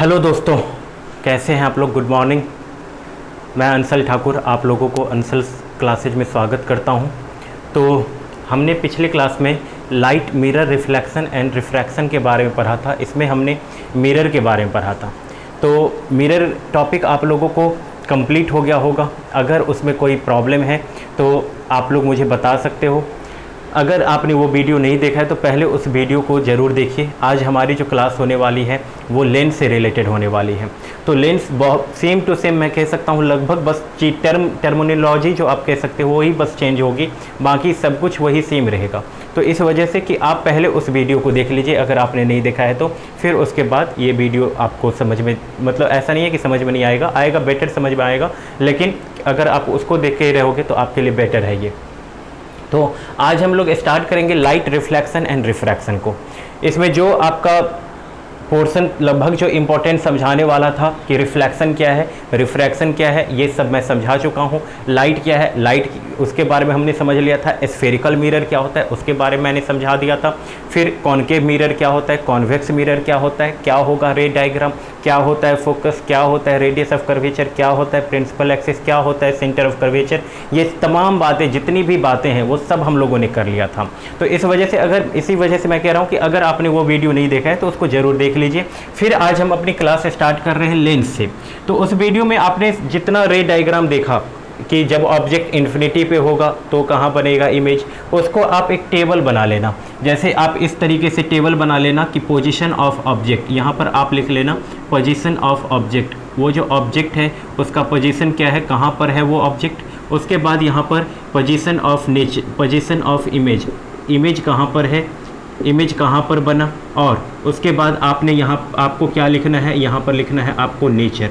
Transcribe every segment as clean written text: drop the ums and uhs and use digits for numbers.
Hello दोस्तों, कैसे हैं आप लोग। Good morning. मैं अंसल ठाकुर आप लोगों को अंसल क्लासेज में स्वागत करता हूं। तो हमने पिछले क्लास में light mirror reflection and refraction के बारे में पढ़ा था। इसमें हमने मिरर के बारे में पढ़ा था। तो मिरर टॉपिक आप लोगों को कंप्लीट हो गया होगा। अगर उसमें कोई प्रॉब्लम है तो आप लोग मुझे बता सकते हो। अगर आपने वो वीडियो नहीं देखा है तो पहले उस वीडियो को ज़रूर देखिए। आज हमारी जो क्लास होने वाली है वो लेंस से रिलेटेड होने वाली है। तो लेंस बहुत सेम टू सेम मैं कह सकता हूँ, लगभग बस टर्मिनोलॉजी जो आप कह सकते हो वही बस चेंज होगी, बाकी सब कुछ वही सेम रहेगा। तो इस वजह से कि आप पहले उस वीडियो को देख लीजिए अगर आपने नहीं देखा है तो, फिर उसके बाद ये वीडियो आपको समझ में, मतलब ऐसा नहीं है कि समझ में नहीं आएगा, आएगा बेटर समझ में आएगा, लेकिन अगर आप उसको देख के रहोगे तो आपके लिए बेटर है ये। तो आज हम लोग स्टार्ट करेंगे लाइट रिफ्लेक्शन एंड रिफ्रैक्शन को। इसमें जो आपका पोर्शन लगभग जो इम्पोर्टेंट समझाने वाला था कि रिफ्लेक्शन क्या है, रिफ्रैक्शन क्या है, ये सब मैं समझा चुका हूँ। लाइट क्या है, लाइट उसके बारे में हमने समझ लिया था। स्फेरिकल मिरर क्या होता है उसके बारे में मैंने समझा दिया था। फिर कॉनकेव मिरर क्या होता है, कॉन्वेक्स मिरर क्या होता है, क्या होगा रे डायग्राम, क्या होता है फोकस, क्या होता है रेडियस ऑफ कर्वेचर, क्या होता है प्रिंसिपल एक्सिस, क्या होता है सेंटर ऑफ कर्वेचर। ये तमाम बातें, जितनी भी बातें हैं वो सब हम लोगों ने कर लिया था। तो इस वजह से इसी वजह से मैं कह रहा हूँ कि अगर आपने वो वीडियो नहीं देखा है तो उसको ज़रूर देख लीजिए। फिर आज हम अपनी क्लास स्टार्ट कर रहे हैं लेंस से। तो उस वीडियो में आपने जितना रे डायग्राम देखा कि जब ऑब्जेक्ट इन्फिनिटी पे होगा तो कहाँ बनेगा इमेज, उसको आप एक टेबल बना लेना। जैसे आप इस तरीके से टेबल बना लेना कि पोजीशन ऑफ ऑब्जेक्ट, यहाँ पर आप लिख लेना पोजीशन ऑफ ऑब्जेक्ट। वो जो ऑब्जेक्ट है उसका पोजीशन क्या है, कहाँ पर है वो ऑब्जेक्ट। उसके बाद यहाँ पर position of nature, position of image, image कहाँ पर है, इमेज कहाँ पर बना। और उसके बाद आपने यहाँ आपको क्या लिखना है, यहाँ पर लिखना है आपको नेचर,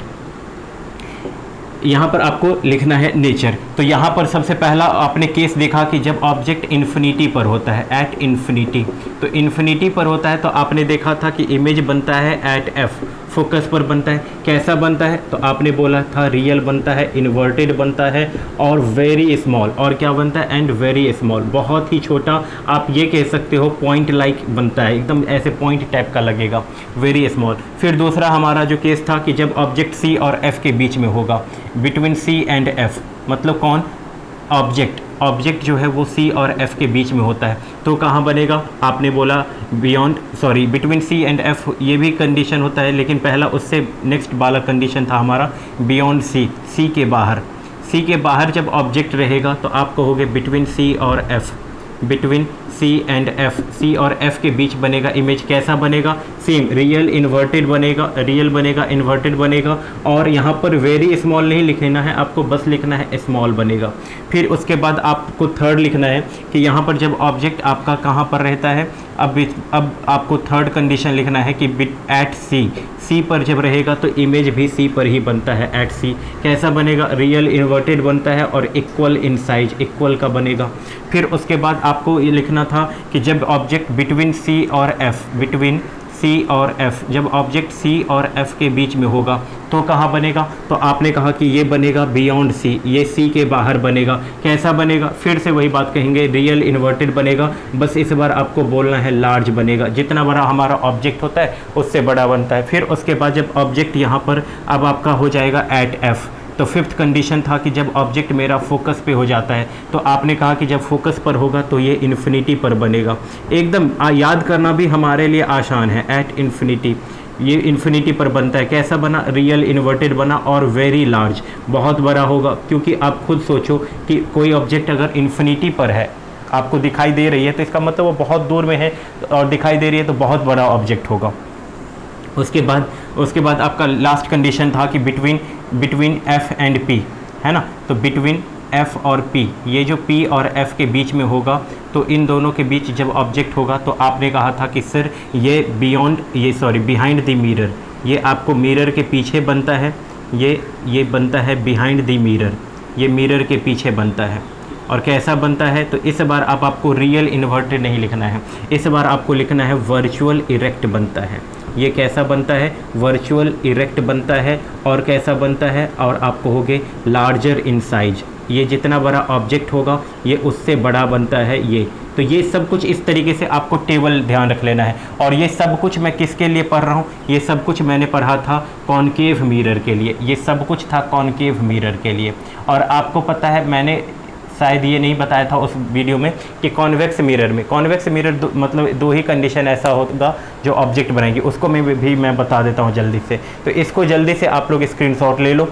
यहाँ पर आपको लिखना है नेचर। तो यहाँ पर सबसे पहला आपने केस देखा कि जब ऑब्जेक्ट इन्फिनिटी पर होता है, एट इन्फिनिटी, तो इन्फिनिटी पर होता है तो आपने देखा था कि इमेज बनता है एट एफ, फोकस पर बनता है। कैसा बनता है तो आपने बोला था रियल बनता है, इन्वर्टेड बनता है और वेरी स्मॉल, और क्या बनता है एंड वेरी स्मॉल, बहुत ही छोटा। आप ये कह सकते हो पॉइंट लाइक बनता है, एकदम ऐसे पॉइंट टाइप का लगेगा, वेरी स्मॉल। फिर दूसरा हमारा जो केस था कि जब ऑब्जेक्ट सी और एफ के बीच में होगा, बिटवीन सी एंड एफ, मतलब कौन, ऑब्जेक्ट जो है वो सी और एफ के बीच में होता है तो कहाँ बनेगा, आपने बोला बिटवीन सी एंड एफ। ये भी कंडीशन होता है, लेकिन पहला उससे नेक्स्ट वाला कंडीशन था हमारा बियॉन्ड सी, सी के बाहर। सी के बाहर जब ऑब्जेक्ट रहेगा तो आप कहोगे बिटवीन सी और F, between C and F, C और एफ के बीच बनेगा इमेज। कैसा बनेगा, सेम रियल इन्वर्टेड बनेगा, रियल बनेगा, इन्वर्टेड बनेगा। और यहाँ पर वेरी स्मॉल नहीं लिखना है आपको, बस लिखना है स्मॉल बनेगा। फिर उसके बाद आपको थर्ड लिखना है कि यहाँ पर जब ऑब्जेक्ट आपका कहाँ पर रहता है, अब आपको थर्ड कंडीशन लिखना है कि एट सी, सी पर जब रहेगा तो इमेज भी सी पर ही बनता है, एट सी। कैसा बनेगा, रियल इन्वर्टेड बनता है और इक्वल इन साइज, इक्वल का बनेगा। फिर उसके बाद आपको ये लिखना था कि जब ऑब्जेक्ट बिटवीन सी और एफ, बिटवीन सी और एफ, जब ऑब्जेक्ट सी और एफ के बीच में होगा तो कहाँ बनेगा, तो आपने कहा कि ये बनेगा बियॉन्ड सी, ये सी के बाहर बनेगा। कैसा बनेगा, फिर से वही बात कहेंगे, रियल इन्वर्टेड बनेगा, बस इस बार आपको बोलना है लार्ज बनेगा। जितना बड़ा हमारा ऑब्जेक्ट होता है उससे बड़ा बनता है। फिर उसके बाद जब ऑब्जेक्ट यहाँ पर अब आपका हो जाएगा एट एफ, तो फिफ्थ कंडीशन था कि जब ऑब्जेक्ट मेरा फोकस पे हो जाता है तो आपने कहा कि जब फोकस पर होगा तो ये इन्फिनिटी पर बनेगा। एकदम याद करना भी हमारे लिए आसान है, एट इन्फिनिटी, ये इन्फिनिटी पर बनता है। कैसा बना, रियल इन्वर्टेड बना और वेरी लार्ज, बहुत बड़ा होगा। क्योंकि आप खुद सोचो कि कोई ऑब्जेक्ट अगर इन्फिनिटी पर है, आपको दिखाई दे रही है, तो इसका मतलब वो बहुत दूर में है और दिखाई दे रही है तो बहुत बड़ा ऑब्जेक्ट होगा। उसके बाद आपका लास्ट कंडीशन था कि बिटवीन एफ एंड पी, है ना। तो बिटवीन एफ और पी, ये जो पी और एफ के बीच में होगा तो इन दोनों के बीच जब ऑब्जेक्ट होगा तो आपने कहा था कि सर ये बिहाइंड द मिरर, ये आपको मिरर के पीछे बनता है, ये बनता है बिहाइंड द मिरर, ये मिरर के पीछे बनता है। और कैसा बनता है, तो इस बार आपको रियल इन्वर्टेड नहीं लिखना है, इस बार आपको लिखना है वर्चुअल इरेक्ट बनता है। ये कैसा बनता है, वर्चुअल इरेक्ट बनता है। और कैसा बनता है, और आप कहोगे लार्जर इन साइज, ये जितना बड़ा ऑब्जेक्ट होगा ये उससे बड़ा बनता है ये। तो ये सब कुछ इस तरीके से आपको टेबल ध्यान रख लेना है। और ये सब कुछ मैं किसके लिए पढ़ रहा हूँ, ये सब कुछ मैंने पढ़ा था कॉनकेव मिरर के लिए, ये सब कुछ था कॉनकेव मिरर के लिए। और आपको पता है मैंने शायद ये नहीं बताया था उस वीडियो में कि कॉन्वेक्स मिरर में, कॉन्वेक्स मिरर मतलब दो ही कंडीशन ऐसा होगा जो ऑब्जेक्ट बनाएंगे, उसको मैं बता देता हूँ जल्दी से। तो इसको जल्दी से आप लोग स्क्रीनशॉट ले लो,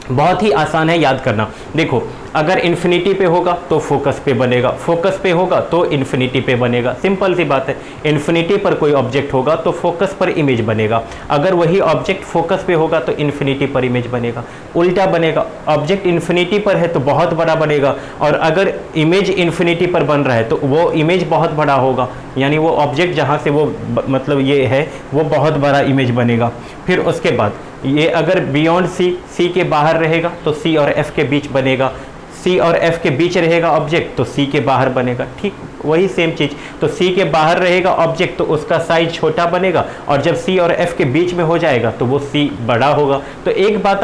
बहुत ही आसान है याद करना। देखो अगर इन्फिनिटी पे होगा तो फोकस पे बनेगा, फोकस पे होगा तो इन्फिनिटी पे बनेगा, सिंपल सी बात है। इन्फिनिटी पर कोई ऑब्जेक्ट होगा तो फोकस पर इमेज बनेगा, अगर वही ऑब्जेक्ट फोकस पे होगा तो इन्फिनिटी पर इमेज बनेगा। उल्टा बनेगा, ऑब्जेक्ट इन्फिनिटी पर है तो बहुत बड़ा बनेगा, और अगर इमेज इन्फिनिटी पर बन रहा है तो वो इमेज बहुत बड़ा होगा, यानी वो ऑब्जेक्ट जहाँ से वो मतलब ये है वो बहुत बड़ा इमेज बनेगा। फिर उसके बाद ये अगर बियॉन्ड सी के बाहर रहेगा तो सी और एफ के बीच बनेगा, सी और एफ के बीच रहेगा ऑब्जेक्ट तो सी के बाहर बनेगा। ठीक वही सेम चीज़, तो सी के बाहर रहेगा ऑब्जेक्ट तो उसका साइज छोटा बनेगा, और जब सी और एफ के बीच में हो जाएगा तो वो सी बड़ा होगा। तो एक बात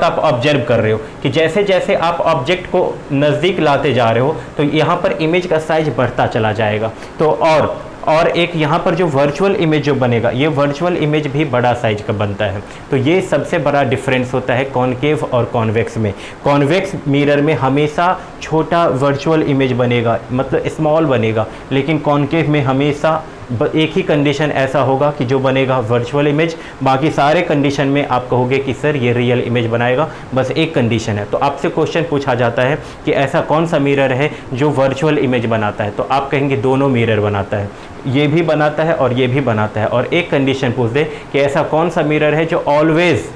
आप ऑब्जर्व कर रहे हो कि जैसे जैसे आप ऑब्जेक्ट को नज़दीक लाते जा रहे हो तो यहाँ पर इमेज का साइज बढ़ता चला जाएगा। तो और एक यहाँ पर जो वर्चुअल इमेज जो बनेगा, ये वर्चुअल इमेज भी बड़ा साइज का बनता है। तो ये सबसे बड़ा डिफरेंस होता है कॉनकेव और कॉन्वेक्स में। कॉन्वेक्स मिरर में हमेशा छोटा वर्चुअल इमेज बनेगा, मतलब स्मॉल बनेगा, लेकिन कॉनकेव में हमेशा एक ही कंडीशन ऐसा होगा कि जो बनेगा वर्चुअल इमेज, बाकी सारे कंडीशन में आप कहोगे कि सर ये रियल इमेज बनाएगा, बस एक कंडीशन है। तो आपसे क्वेश्चन पूछा जाता है कि ऐसा कौन सा मिरर है जो वर्चुअल इमेज बनाता है, तो आप कहेंगे दोनों मिरर बनाता है, ये भी बनाता है और ये भी बनाता है। और एक कंडीशन पूछ दे कि ऐसा कौन सा मिरर है जो ऑलवेज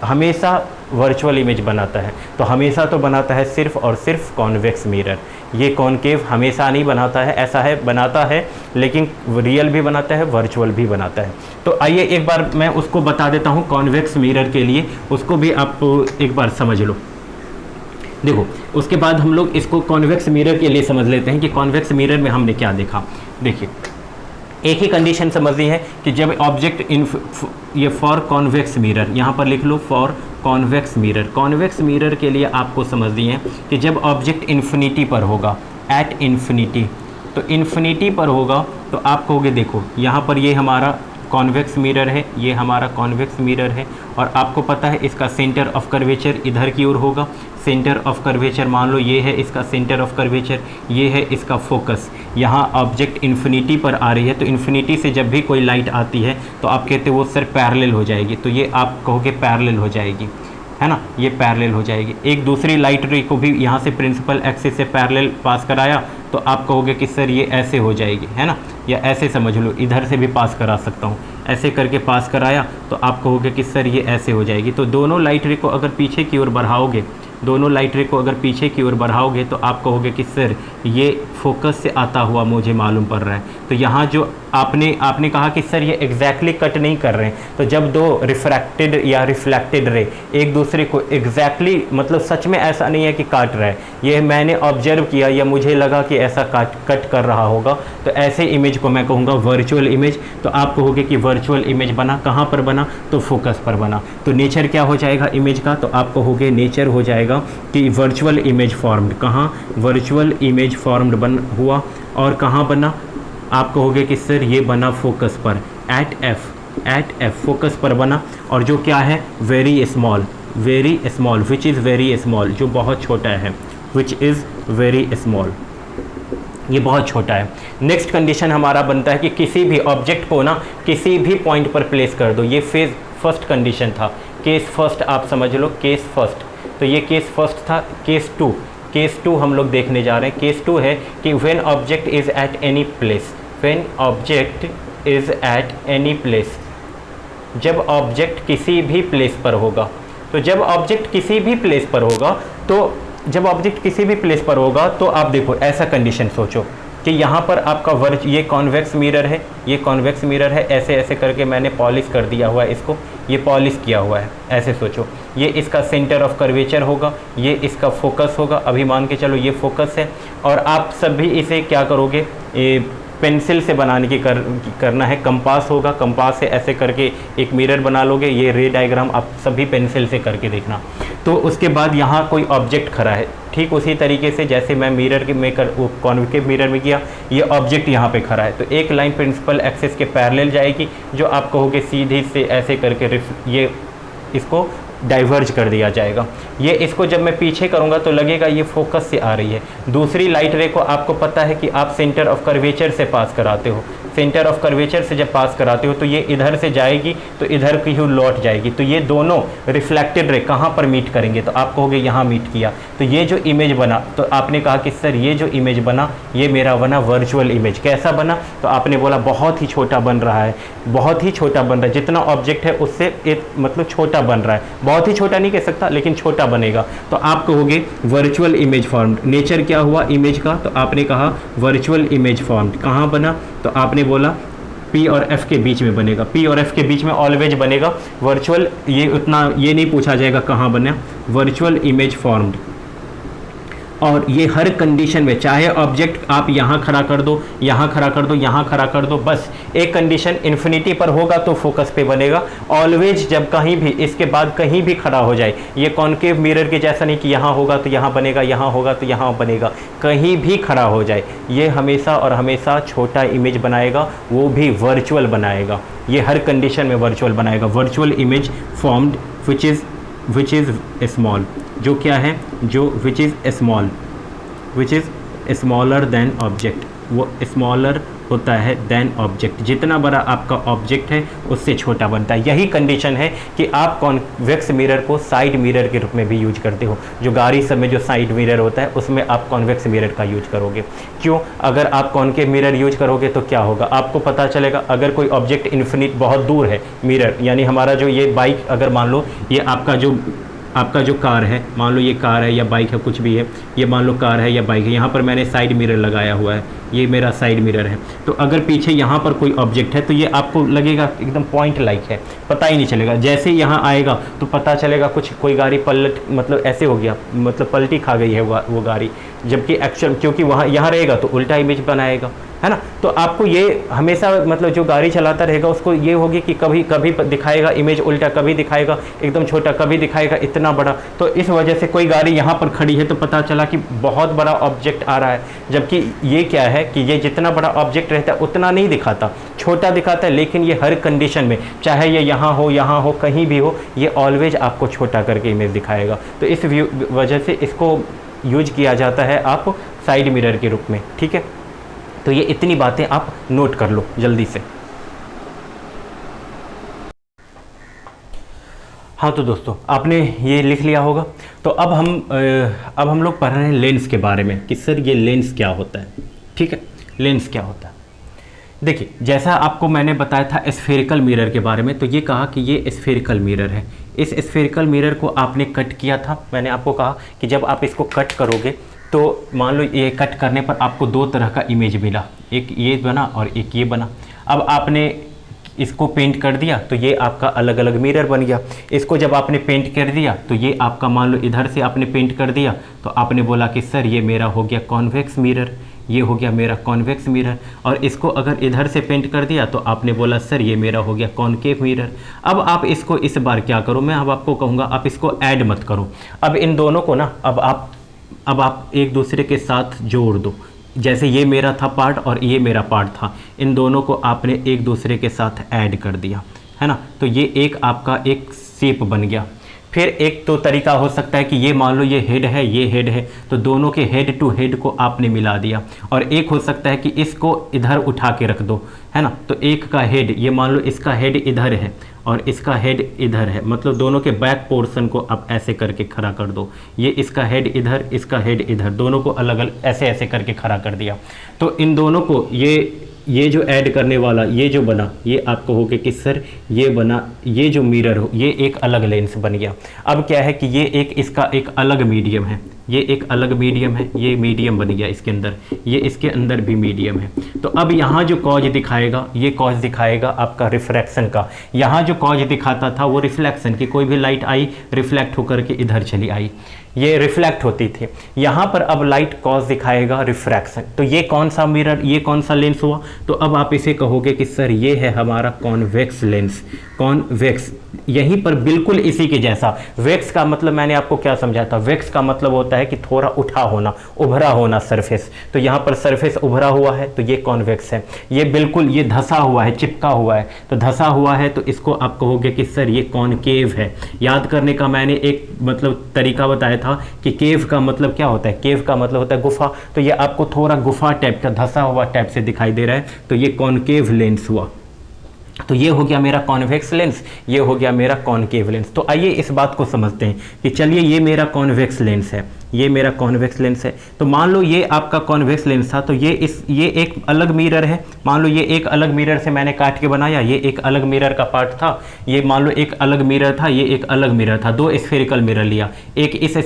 हमेशा वर्चुअल इमेज बनाता है, तो हमेशा तो बनाता है सिर्फ और सिर्फ कॉन्वेक्स मिरर। ये कॉनकेव हमेशा नहीं बनाता है, ऐसा है बनाता है लेकिन रियल भी बनाता है वर्चुअल भी बनाता है। तो आइए एक बार मैं उसको बता देता हूँ कॉन्वेक्स मिरर के लिए, उसको भी आप एक बार समझ लो। देखो उसके बाद हम लोग इसको कॉन्वेक्स मिरर के लिए समझ लेते हैं कि कॉन्वेक्स मिरर में हमने क्या देखा। देखिए एक ही कंडीशन समझनी है कि जब ऑब्जेक्ट ये फॉर कॉन्वेक्स मिरर, यहाँ पर लिख लो for convex mirror. Convex mirror के लिए आपको समझनी है कि जब ऑब्जेक्ट इन्फिनिटी पर होगा, एट इन्फिनिटी, तो इन्फिनिटी पर होगा तो आप कहोगे देखो यहाँ पर ये हमारा कॉन्वेक्स मिरर है, ये हमारा कॉन्वेक्स मिरर है, और आपको पता है इसका सेंटर ऑफ कर्वेचर इधर की ओर होगा। सेंटर ऑफ कर्वेचर मान लो ये है इसका सेंटर ऑफ कर्वेचर, ये है इसका फोकस। यहाँ ऑब्जेक्ट इन्फिनिटी पर आ रही है तो इन्फिनिटी से जब भी कोई लाइट आती है तो आप कहते हो वो सर पैरेलल हो जाएगी, तो ये आप कहोगे पैरेलल हो जाएगी, है ना, ये पैरेलल हो जाएगी। एक दूसरी लाइट रे को भी यहाँ से प्रिंसिपल एक्सिस से पैरेलल पास कराया तो आप कहोगे कि सर ये ऐसे हो जाएगी, है ना, या ऐसे समझ लो, इधर से भी पास करा सकता हूँ, ऐसे करके पास कराया तो आप कहोगे कि सर ये ऐसे हो जाएगी। तो दोनों लाइट रे को अगर पीछे की ओर बढ़ाओगे, दोनों लाइट रे को अगर पीछे की ओर बढ़ाओगे तो आप कहोगे कि सर ये फोकस से आता हुआ मुझे मालूम पड़ रहा है। तो यहाँ जो आपने कहा कि सर ये एग्जैक्टली कट नहीं कर रहे हैं, तो जब दो रिफ्रैक्टेड या रिफ्लेक्टेड रे एक दूसरे को एग्जैक्टली मतलब सच में ऐसा नहीं है कि काट रहा है, ये मैंने ऑब्जर्व किया या मुझे लगा कि ऐसा कट कर रहा होगा, तो ऐसे इमेज को मैं कहूँगा वर्चुअल इमेज। तो आप कहोगे कि वर्चुअल इमेज बना, कहाँ पर बना, तो फोकस पर बना। तो नेचर क्या हो जाएगा इमेज का, तो आप कहोगे नेचर हो जाएगा कि वर्चुअल इमेज फॉर्म्ड, कहाँ वर्चुअल इमेज फॉर्म्ड बन हुआ, और कहाँ बना, आप कहोगे कि सर ये बना फोकस पर, एट एफ फोकस पर बना। और जो क्या है very small, which is very small, जो बहुत छोटा है, विच इज़ वेरी स्मॉल, ये बहुत छोटा है। नेक्स्ट कंडीशन हमारा बनता है कि किसी भी ऑब्जेक्ट को ना किसी भी पॉइंट पर प्लेस कर दो, ये फेज फर्स्ट कंडीशन था, केस फर्स्ट आप समझ लो, केस फर्स्ट। तो ये केस फर्स्ट था। केस टू हम लोग देखने जा रहे हैं। केस टू है कि when object is at any place, when object is at any place, जब ऑब्जेक्ट किसी भी प्लेस पर होगा। तो जब ऑब्जेक्ट किसी भी प्लेस पर होगा तो आप देखो ऐसा कंडीशन सोचो कि यहाँ पर आपका ये कॉन्वेक्स मिरर है, ऐसे ऐसे करके मैंने पॉलिश कर दिया हुआ है इसको, ये पॉलिश किया हुआ है, ऐसे सोचो। ये इसका सेंटर ऑफ कर्वेचर होगा, ये इसका फोकस होगा, अभी मान के चलो ये फोकस है, और आप सभी इसे क्या करोगे, पेंसिल से बनाने की करना है। कंपास होगा, कंपास से ऐसे करके एक मिरर बना लोगे। ये रे डायग्राम आप सभी पेंसिल से करके देखना। तो उसके बाद यहाँ कोई ऑब्जेक्ट खड़ा है, ठीक उसी तरीके से जैसे मैं मिरर के में वो कॉन्वेकेव मिरर में किया, ये ऑब्जेक्ट यहाँ पे खड़ा है। तो एक लाइन प्रिंसिपल एक्सिस के पैरेलल जाएगी, जो आप कहोगे सीधी से ऐसे करके ये इसको डाइवर्ज कर दिया जाएगा। ये इसको जब मैं पीछे करूँगा तो लगेगा ये फोकस से आ रही है। दूसरी लाइट रे को आपको पता है कि आप सेंटर ऑफ कर्वेचर से पास कराते हो। सेंटर ऑफ कर्वेचर से जब पास कराते हो तो ये इधर से जाएगी तो इधर की ही लौट जाएगी। तो ये दोनों रिफ्लेक्टेड रे कहाँ पर मीट करेंगे, तो आप कहोगे यहाँ मीट किया। तो ये जो इमेज बना, तो आपने कहा कि सर ये जो इमेज बना ये मेरा बना वर्चुअल इमेज। कैसा बना, तो आपने बोला बहुत ही छोटा बन रहा है, बहुत ही छोटा बन रहा है, जितना ऑब्जेक्ट है उससे एक मतलब छोटा बन रहा है। बहुत ही छोटा नहीं कह सकता लेकिन छोटा बनेगा। तो आप कहोगे वर्चुअल इमेज फॉर्म्ड। नेचर क्या हुआ इमेज का, तो आपने कहा वर्चुअल इमेज फॉर्म्ड। कहाँ बना, तो आपने बोला P और F के बीच में बनेगा। P और F के बीच में ऑलवेज बनेगा वर्चुअल। ये उतना ये नहीं पूछा जाएगा कहाँ बना, वर्चुअल इमेज फॉर्म्ड। और ये हर कंडीशन में, चाहे ऑब्जेक्ट आप यहाँ खड़ा कर दो, यहाँ खड़ा कर दो, यहाँ खड़ा कर दो, बस एक कंडीशन इन्फिनिटी पर होगा तो फोकस पे बनेगा। ऑलवेज जब कहीं भी इसके बाद कहीं भी खड़ा हो जाए, ये कॉन्केव मिरर के जैसा नहीं कि यहाँ होगा तो यहाँ बनेगा, यहाँ होगा तो यहाँ बनेगा, कहीं भी खड़ा हो जाए ये हमेशा और हमेशा छोटा इमेज बनाएगा, वो भी वर्चुअल बनाएगा। ये हर कंडीशन में वर्चुअल बनाएगा। Virtual image formed which is small, जो क्या है, जो which is smaller than object, वो स्मॉलर होता है देन ऑब्जेक्ट। जितना बड़ा आपका ऑब्जेक्ट है उससे छोटा बनता है। यही कंडीशन है कि आप कॉन्वेक्स मिरर को साइड मिरर के रूप में भी यूज करते हो। जो गाड़ी सब में जो साइड मिरर होता है उसमें आप कॉन्वेक्स मिरर का यूज करोगे। क्यों, अगर आप कॉन्केव मिरर यूज करोगे तो क्या होगा, आपको पता चलेगा अगर कोई ऑब्जेक्ट इन्फिनिट बहुत दूर है, मिरर यानी हमारा जो ये बाइक, अगर मान लो ये आपका जो कार है, मान लो ये कार है या बाइक है, कुछ भी है, ये मान लो कार है या बाइक है, यहाँ पर मैंने साइड मिरर लगाया हुआ है, ये मेरा साइड मिरर है। तो अगर पीछे यहाँ पर कोई ऑब्जेक्ट है तो ये आपको लगेगा एकदम पॉइंट लाइक है, पता ही नहीं चलेगा। जैसे ही यहाँ आएगा तो पता चलेगा कुछ कोई गाड़ी पलट मतलब ऐसे हो गया, मतलब पलटी खा गई है वो गाड़ी, जबकि एक्चुअल क्योंकि वहाँ यहाँ रहेगा तो उल्टा इमेज बनाएगा, है ना। तो आपको ये हमेशा मतलब जो गाड़ी चलाता रहेगा उसको ये होगी कि कभी कभी दिखाएगा इमेज उल्टा, कभी दिखाएगा एकदम छोटा, कभी दिखाएगा इतना बड़ा। तो इस वजह से कोई गाड़ी यहाँ पर खड़ी है तो पता चला कि बहुत बड़ा ऑब्जेक्ट आ रहा है, जबकि ये क्या है कि ये जितना बड़ा ऑब्जेक्ट रहता है उतना नहीं दिखाता, छोटा दिखाता है। लेकिन ये हर कंडीशन में, चाहे ये यहाँ हो, कहीं भी हो, ये ऑलवेज आपको छोटा करके इमेज दिखाएगा। तो इस वजह से इसको यूज किया जाता है आप साइड मिरर के रूप में, ठीक है। तो ये इतनी बातें आप नोट कर लो जल्दी से। हाँ तो दोस्तों आपने ये लिख लिया होगा। तो अब हम लोग पढ़ रहे हैं लेंस के बारे में कि सर ये लेंस क्या होता है, ठीक है। लेंस क्या होता है, देखिए जैसा आपको मैंने बताया था स्फेरिकल मिरर के बारे में, तो ये कहा कि ये स्फेरिकल मिरर है। इस स्फेरिकल मिरर को आपने कट किया था, मैंने आपको कहा कि जब आप इसको कट करोगे तो मान लो ये कट करने पर आपको दो तरह का इमेज मिला, एक ये बना और एक ये बना। अब आपने इसको पेंट कर दिया तो ये आपका अलग अलग मिरर बन गया। इसको जब आपने पेंट कर दिया तो ये आपका मान लो इधर से आपने पेंट कर दिया तो आपने बोला कि सर ये मेरा हो गया कॉन्वेक्स मिरर, ये हो गया मेरा कॉन्वेक्स मिरर। और इसको अगर इधर से पेंट कर दिया तो आपने बोला सर ये मेरा हो गया कॉन्केव मिरर। अब आप इसको इस बार क्या करो, मैं अब आपको कहूँगा आप इसको ऐड मत करो। अब इन दोनों को ना अब आप एक दूसरे के साथ जोड़ दो। जैसे ये मेरा था पार्ट और ये मेरा पार्ट था, इन दोनों को आपने एक दूसरे के साथ ऐड कर दिया, है ना। तो ये एक आपका एक शेप बन गया। फिर एक तो तरीका हो सकता है कि ये मान लो ये हेड है, ये हेड है, तो दोनों के हेड टू हेड को आपने मिला दिया। और एक हो सकता है कि इसको इधर उठा के रख दो, है ना। तो एक का हेड, ये मान लो इसका हेड इधर है और इसका हेड इधर है, मतलब दोनों के बैक पोर्शन को आप ऐसे करके खड़ा कर दो। ये इसका हेड इधर, इसका हेड इधर, दोनों को अलग अलग ऐसे ऐसे करके खड़ा कर दिया। तो इन दोनों को ये जो ऐड करने वाला ये जो बना, ये आपको हो गया कि सर ये बना, ये जो मिरर हो ये एक अलग लेंस बन गया। अब क्या है कि ये एक इसका एक अलग मीडियम है, ये एक अलग मीडियम है, ये मीडियम बन गया इसके अंदर, ये इसके अंदर भी मीडियम है। तो अब यहाँ जो कॉज दिखाएगा, ये कॉज दिखाएगा आपका रिफ्रैक्शन का। यहाँ जो कॉज दिखाता था वो रिफ्लेक्शन की, कोई भी लाइट आई रिफ्लेक्ट होकर के इधर चली आई, ये रिफ्लेक्ट होती थी। यहाँ पर अब लाइट कॉज दिखाएगा रिफ्रैक्शन। तो ये कौन सा मिरर, ये कौन सा लेंस हुआ? तो अब आप इसे कहोगे कि सर ये है हमारा कॉन्वेक्स लेंस, कॉन्वेक्स। यहीं पर बिल्कुल इसी के जैसा, वेक्स का मतलब मैंने आपको क्या समझाया था? वेक्स का मतलब होता है कि थोड़ा उठा होना, उभरा होना सरफेस। तो यहाँ पर सरफेस उभरा हुआ है तो ये कॉन्वेक्स है। ये बिल्कुल ये धंसा हुआ है, चिपका हुआ है, तो धंसा हुआ है तो इसको आप कहोगे कि सर ये कॉनकेव है। याद करने का मैंने एक मतलब तरीका बताया था कि केव का मतलब क्या होता है? केव का मतलब होता है गुफा। तो ये आपको थोड़ा गुफा टाइप का, धंसा हुआ टाइप से दिखाई दे रहा है, तो ये कॉनकेव लेंस हुआ। तो ये हो गया मेरा कॉन्वेक्स लेंस, ये हो गया मेरा कॉनकेव लेंस। तो आइए इस बात को समझते हैं कि चलिए ये मेरा कॉन्वेक्स लेंस है, ये मेरा कॉन्वेक्स लेंस है। तो मान लो ये आपका कॉन्वेक्स लेंस था, तो ये एक अलग मिरर है। मान लो ये एक अलग मिरर से मैंने काट के बनाया, ये एक अलग मिरर का पार्ट था। ये मान लो एक अलग मिरर था, ये एक अलग मिरर था। दो स्फेरिकल मिरर लिया, एक इस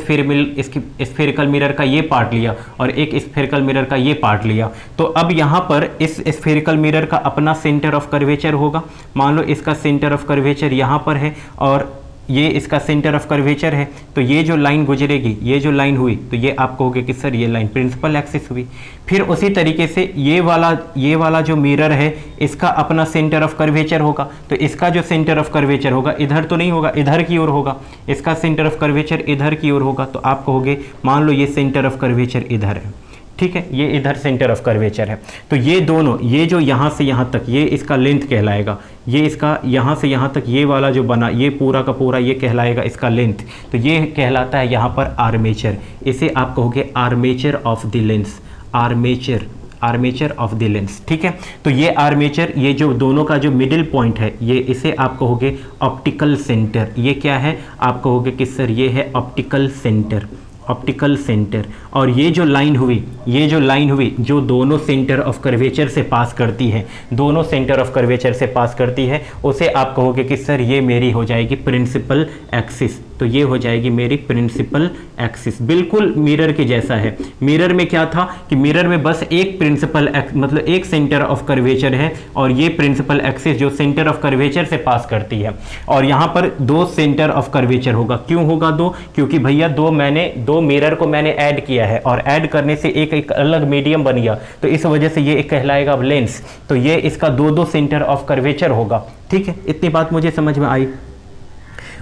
स्फेरिकल मिरर का ये पार्ट लिया और एक स्फेरिकल मिरर का ये पार्ट लिया। तो अब यहाँ पर इस स्फेरिकल मिरर का अपना सेंटर ऑफ कर्वेचर होगा। मान लो इसका सेंटर ऑफ कर्वेचर यहाँ पर है और ये इसका सेंटर ऑफ कर्वेचर है। तो ये जो लाइन गुजरेगी, ये जो लाइन हुई, तो ये आप कहोगे कि सर ये लाइन प्रिंसिपल एक्सिस हुई। फिर उसी तरीके से ये वाला जो मिरर है, इसका अपना सेंटर ऑफ कर्वेचर होगा। तो इसका जो सेंटर ऑफ कर्वेचर होगा इधर तो नहीं होगा, इधर की ओर होगा। इसका सेंटर ऑफ कर्वेचर इधर की ओर होगा। तो आप कहोगे मान लो ये सेंटर ऑफ कर्वेचर इधर है, ठीक है, ये इधर सेंटर ऑफ कर्वेचर है। तो ये दोनों, ये जो यहाँ से यहाँ तक, ये इसका लेंथ कहलाएगा। ये इसका यहाँ से यहाँ तक ये वाला जो बना, ये पूरा का पूरा ये कहलाएगा इसका लेंथ। तो ये कहलाता है यहाँ पर आर्मेचर। इसे आप कहोगे armature of the lens, armature of the lens, ठीक है। तो ये आर्मेचर, ये जो दोनों का जो मिडिल पॉइंट है, ये इसे आप कहोगे ऑप्टिकल सेंटर। ये क्या है? आप कहोगे कि सर ये है ऑप्टिकल सेंटर, ऑप्टिकल सेंटर। और ये जो लाइन हुई, जो दोनों सेंटर ऑफ कर्वेचर से पास करती है, दोनों सेंटर ऑफ कर्वेचर से पास करती है, उसे आप कहोगे कि सर ये मेरी हो जाएगी प्रिंसिपल एक्सिस। तो ये हो जाएगी मेरी प्रिंसिपल एक्सिस, बिल्कुल मिरर के जैसा है। मिरर में क्या था कि मिरर में बस एक प्रिंसिपल मतलब एक सेंटर ऑफ कर्वेचर है और ये प्रिंसिपल एक्सिस जो सेंटर ऑफ कर्वेचर से पास करती है। और यहाँ पर दो सेंटर ऑफ कर्वेचर होगा। क्यों होगा दो? क्योंकि भैया दो मिरर को मैंने ऐड किया है और ऐड करने से एक अलग मीडियम बन गया, तो इस वजह से ये एक कहलाएगा लेंस। तो ये इसका दो सेंटर ऑफ कर्वेचर होगा, ठीक है। इतनी बात मुझे समझ में आई।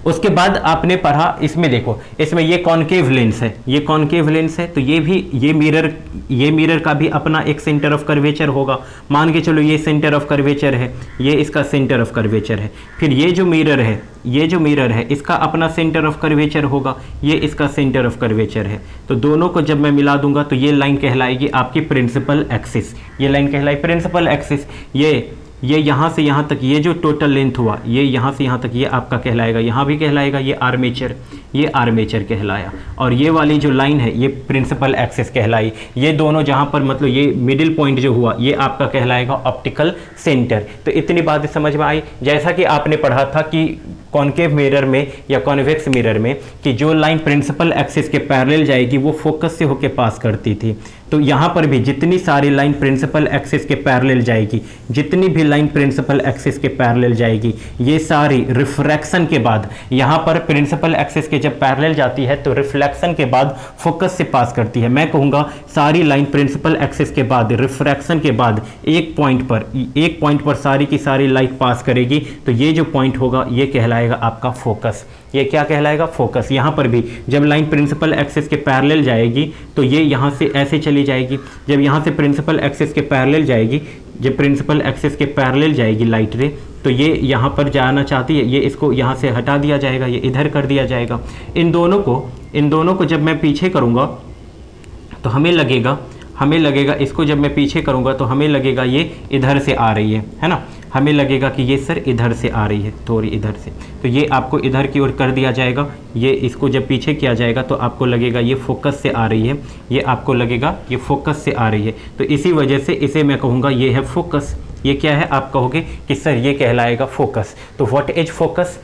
उसके बाद आपने पढ़ा, इसमें देखो, इसमें ये कॉनकेव लेंस है, ये कॉनकेव लेंस है। तो ये मिरर का भी अपना एक सेंटर ऑफ कर्वेचर होगा। मान के चलो ये सेंटर ऑफ कर्वेचर है, ये इसका सेंटर ऑफ कर्वेचर है। फिर ये जो मिरर है इसका अपना सेंटर ऑफ कर्वेचर होगा, ये इसका सेंटर ऑफ कर्वेचर है। तो दोनों को जब मैं मिला दूंगा तो ये लाइन कहलाएगी आपकी प्रिंसिपल एक्सिस। ये लाइन कहलाई प्रिंसिपल एक्सिस। ये यहाँ से यहाँ तक, ये जो टोटल लेंथ हुआ, ये यहाँ से यहाँ तक, ये आपका कहलाएगा, यहाँ भी कहलाएगा ये आर्मेचर कहलाया। और ये वाली जो लाइन है ये प्रिंसिपल एक्सिस कहलाई। ये दोनों जहाँ पर मतलब ये मिडिल पॉइंट जो हुआ, ये आपका कहलाएगा ऑप्टिकल सेंटर। तो इतनी बात समझ में आई। जैसा कि आपने पढ़ा था कि कॉनकेव मिरर में या कॉन्वेक्स मिरर में कि जो लाइन प्रिंसिपल एक्सिस के पैरेलल जाएगी वो फोकस से होकर पास करती थी। तो यहाँ पर भी जितनी सारी लाइन प्रिंसिपल एक्सिस के पैरेलल जाएगी, जितनी भी लाइन प्रिंसिपल एक्सिस के पैरेलल जाएगी, ये सारी रिफ्रैक्शन के बाद, यहाँ पर प्रिंसिपल एक्सिस के जब पैरेलल जाती है तो रिफ्लेक्शन के बाद फोकस से पास करती है। मैं कहूँगा सारी लाइन प्रिंसिपल एक्सिस के बाद, रिफ्रैक्शन के बाद एक पॉइंट पर सारी की सारी लाइट पास करेगी। तो ये जो पॉइंट होगा ये कहलाएगा आपका फोकस। ये क्या कहलाएगा? फोकस। यहाँ पर भी जब लाइन प्रिंसिपल एक्सिस के पैरेलल जाएगी तो ये यहाँ से ऐसे चली जाएगी। जब यहाँ से प्रिंसिपल एक्सिस के पैरेलल जाएगी, जब प्रिंसिपल एक्सिस के पैरेलल जाएगी लाइट रे, तो ये यहाँ पर जाना चाहती है, ये इसको यहाँ से हटा दिया जाएगा, ये इधर कर दिया जाएगा। इन दोनों को जब मैं पीछे करूँगा तो हमें लगेगा इसको जब मैं पीछे करूँगा तो हमें लगेगा ये इधर से आ रही है ना। हमें लगेगा कि ये सर इधर से आ रही है, थोड़ी इधर से। तो ये आपको इधर की ओर कर दिया जाएगा। ये इसको जब पीछे किया जाएगा तो आपको लगेगा ये फोकस से आ रही है, ये आपको लगेगा ये फोकस से आ रही है। तो इसी वजह से इसे मैं कहूँगा ये है फोकस। ये क्या है? आप कहोगे कि सर ये कहलाएगा फोकस। तो what is focus?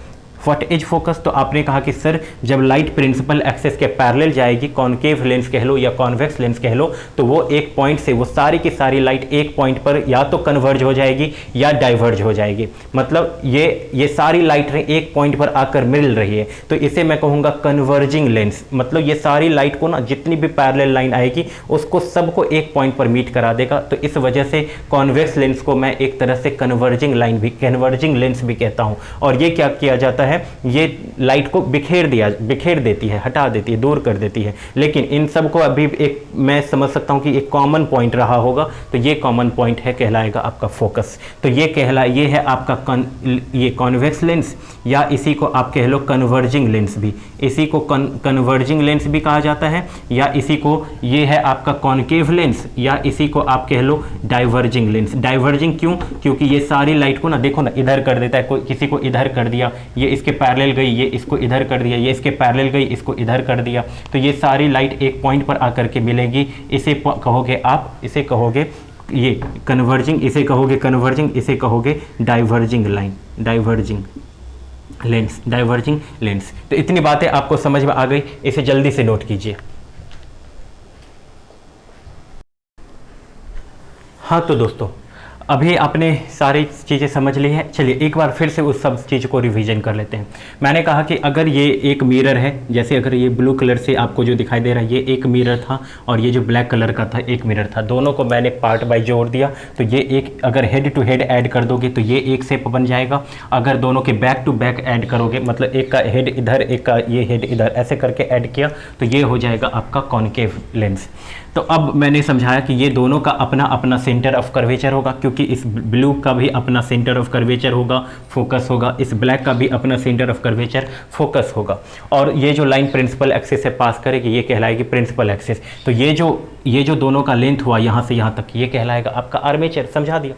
What is focus? तो आपने कहा कि सर जब लाइट प्रिंसिपल एक्सिस के पैरेलल जाएगी, कॉनकेव लेंस कह लो या कॉन्वेक्स लेंस कह लो, तो वो एक पॉइंट से वो सारी की सारी लाइट एक पॉइंट पर या तो कन्वर्ज हो जाएगी या डाइवर्ज हो जाएगी। मतलब ये सारी लाइट एक पॉइंट पर आकर मिल रही है, तो इसे मैं कहूँगा कन्वर्जिंग लेंस। मतलब ये सारी लाइट को ना जितनी भी पैरेलल लाइन आएगी उसको सबको एक पॉइंट पर मीट करा देगा। तो इस वजह से कॉन्वेक्स लेंस को मैं एक तरह से कन्वर्जिंग लेंस भी कहता हूँ। और ये क्या किया जाता है, ये लाइट को बिखेर देती है, हटा देती है, दूर कर देती है। लेकिन इन सब को अभी एक मैं समझ सकता हूँ कि एक कॉमन पॉइंट रहा होगा, तो ये कॉमन पॉइंट है, कहलाएगा आपका फोकस। तो ये है आपका ये कॉन्वेक्स लेंस, या इसी को आप कह लो कन्वर्जिंग लेंस भी। इसी को कन्वर्जिंग लेंस भी कहा जाता है, या इसी को ये है आपका कॉनकेव लेंस, या इसी को आप कह लो डाइवर्जिंग लेंस। डाइवर्जिंग क्यों? क्योंकि ये सारी लाइट को ना देखो ना इधर कर देता है, कोई किसी को इधर कर दिया, ये इसके पैरेलल गई, ये इसको इधर कर दिया, ये इसके पैरेलल गई, इसको इधर कर दिया, तो ये सारी लाइट एक पॉइंट पर आकर के मिलेगी। इसे कहोगे आप, इसे कहोगे ये कन्वर्जिंग, इसे कहोगे कन्वर्जिंग, इसे कहोगे डाइवर्जिंग लाइन, डाइवर्जिंग लेंस। तो इतनी बातें आपको समझ में आ गई, इसे जल्दी से नोट कीजिए। हाँ तो दोस्तों, अभी आपने सारी चीज़ें समझ ली है। चलिए एक बार फिर से उस सब चीज़ को रिवीजन कर लेते हैं। मैंने कहा कि अगर ये एक मिरर है, जैसे अगर ये ब्लू कलर से आपको जो दिखाई दे रहा है ये एक मिरर था, और ये जो ब्लैक कलर का था एक मिरर था, दोनों को मैंने पार्ट बाय जोड़ दिया, तो ये एक अगर हेड टू हेड ऐड कर दोगे तो ये एक शेप बन जाएगा। अगर दोनों के बैक टू बैक ऐड करोगे, मतलब एक का हेड इधर, एक का ये हेड इधर, ऐसे करके ऐड किया तो ये हो जाएगा आपका कॉनकेव लेंस। तो अब मैंने समझाया कि ये दोनों का अपना अपना सेंटर ऑफ कर्वेचर होगा, क्योंकि इस ब्लू का भी अपना सेंटर ऑफ कर्वेचर होगा, फोकस होगा, इस ब्लैक का भी अपना सेंटर ऑफ कर्वेचर फोकस होगा। और ये जो लाइन प्रिंसिपल एक्सिस से पास करेगी ये कहलाएगी प्रिंसिपल एक्सिस। तो ये जो दोनों का लेंथ हुआ यहाँ से यहाँ तक, ये कहलाएगा आपका आर्मेचर। समझा दिया।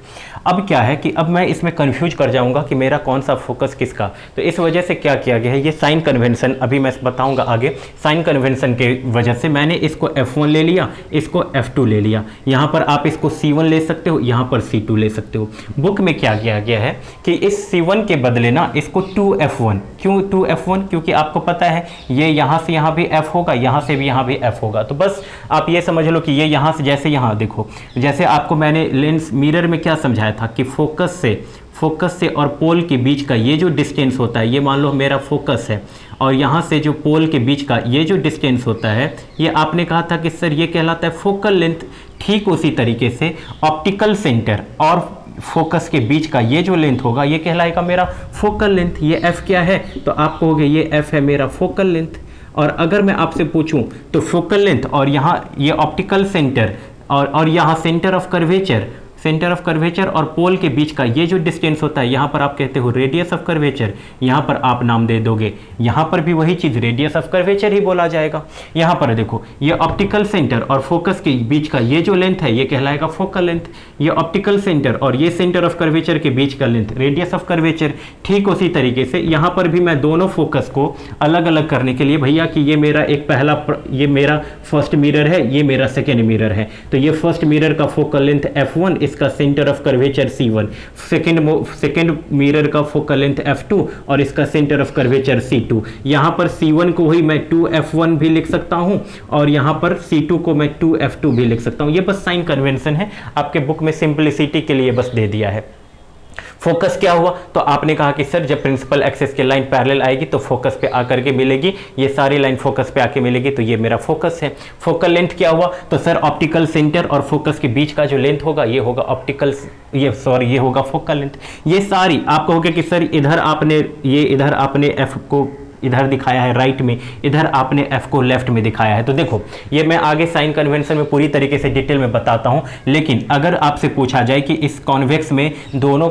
अब क्या है कि अब मैं इसमें कंफ्यूज कर जाऊंगा कि मेरा कौन सा फोकस किसका, तो इस वजह से क्या किया गया है, ये साइन कन्वेंशन अभी मैं बताऊंगा आगे। साइन कन्वेंशन के वजह से मैंने इसको F1 ले लिया, इसको F2 ले लिया। यहाँ पर आप इसको C1 ले सकते हो, यहाँ पर C2 ले सकते हो। बुक में क्या किया गया है कि इस C1 के बदले ना इसको 2F1, क्यों 2F1? क्योंकि आपको पता है ये यहाँ से यहाँ भी F होगा, यहाँ से भी यहाँ भी F होगा। तो बस आप ये समझ लो कि ये यहाँ से, जैसे यहाँ देखो, जैसे आपको मैंने लेंस मिरर में क्या समझाया था कि फोकस से और पोल के बीच का ये जो डिस्टेंस होता है, ये मान लो मेरा फोकस है, और यहाँ से जो पोल के बीच का ये जो डिस्टेंस होता है, ये आपने कहा था कि सर ये कहलाता है फोकल लेंथ। ठीक उसी तरीके से ऑप्टिकल सेंटर और फोकस के बीच का ये जो लेंथ होगा ये कहलाएगा मेरा फोकल लेंथ। ये F क्या है, तो आप कहोगे ये F है मेरा फोकल लेंथ। और अगर मैं आपसे पूछूं तो फोकल लेंथ और यहाँ ये ऑप्टिकल सेंटर और यहाँ सेंटर ऑफ कर्वेचर और पोल के बीच का ये जो डिस्टेंस होता है, यहाँ पर आप कहते हो रेडियस ऑफ कर्वेचर, यहाँ पर आप नाम दे दोगे, यहाँ पर भी वही चीज़ रेडियस ऑफ कर्वेचर ही बोला जाएगा। यहाँ पर देखो ये ऑप्टिकल सेंटर और फोकस के बीच का ये जो लेंथ है ये कहलाएगा फोकल लेंथ। ये ऑप्टिकल सेंटर और ये सेंटर ऑफ कर्वेचर के बीच का लेंथ रेडियस ऑफ कर्वेचर। ठीक उसी तरीके से यहाँ पर भी मैं दोनों फोकस को अलग अलग करने के लिए, भैया कि ये मेरा ये मेरा फर्स्ट मिरर है, ये मेरा सेकेंड मिरर है, तो ये फर्स्ट मिरर का फोकल लेंथ F1, इसका centre of curvature C1, second mirror का फोकल लेंथ F2 और इसका सेंटर ऑफ कर्वेचर C2। यहाँ पर C1 को ही मैं 2F1 भी लिख सकता हूँ और यहाँ पर C2 को मैं 2F2 भी लिख सकता हूँ। ये बस साइन कन्वेंशन है, आपके बुक में सिंपलिसिटी के लिए बस दे दिया है। फोकस क्या हुआ, तो आपने कहा कि सर जब प्रिंसिपल एक्सिस की लाइन पैरेलल आएगी तो फोकस पे आकर के मिलेगी, ये सारी लाइन फोकस पे आके मिलेगी, तो ये मेरा फोकस है। फोकल लेंथ क्या हुआ, तो सर ऑप्टिकल सेंटर और फोकस के बीच का जो लेंथ होगा ये होगा ये होगा फोकल लेंथ। ये सारी आप कहोगे कि सर इधर आपने F को इधर दिखाया है राइट में, इधर आपने F को लेफ्ट में दिखाया है। तो देखो ये मैं आगे साइन कन्वेंशन में पूरी तरीके से डिटेल में बताता हूं, लेकिन अगर आपसे पूछा जाए कि इस कॉन्वेक्स में दोनों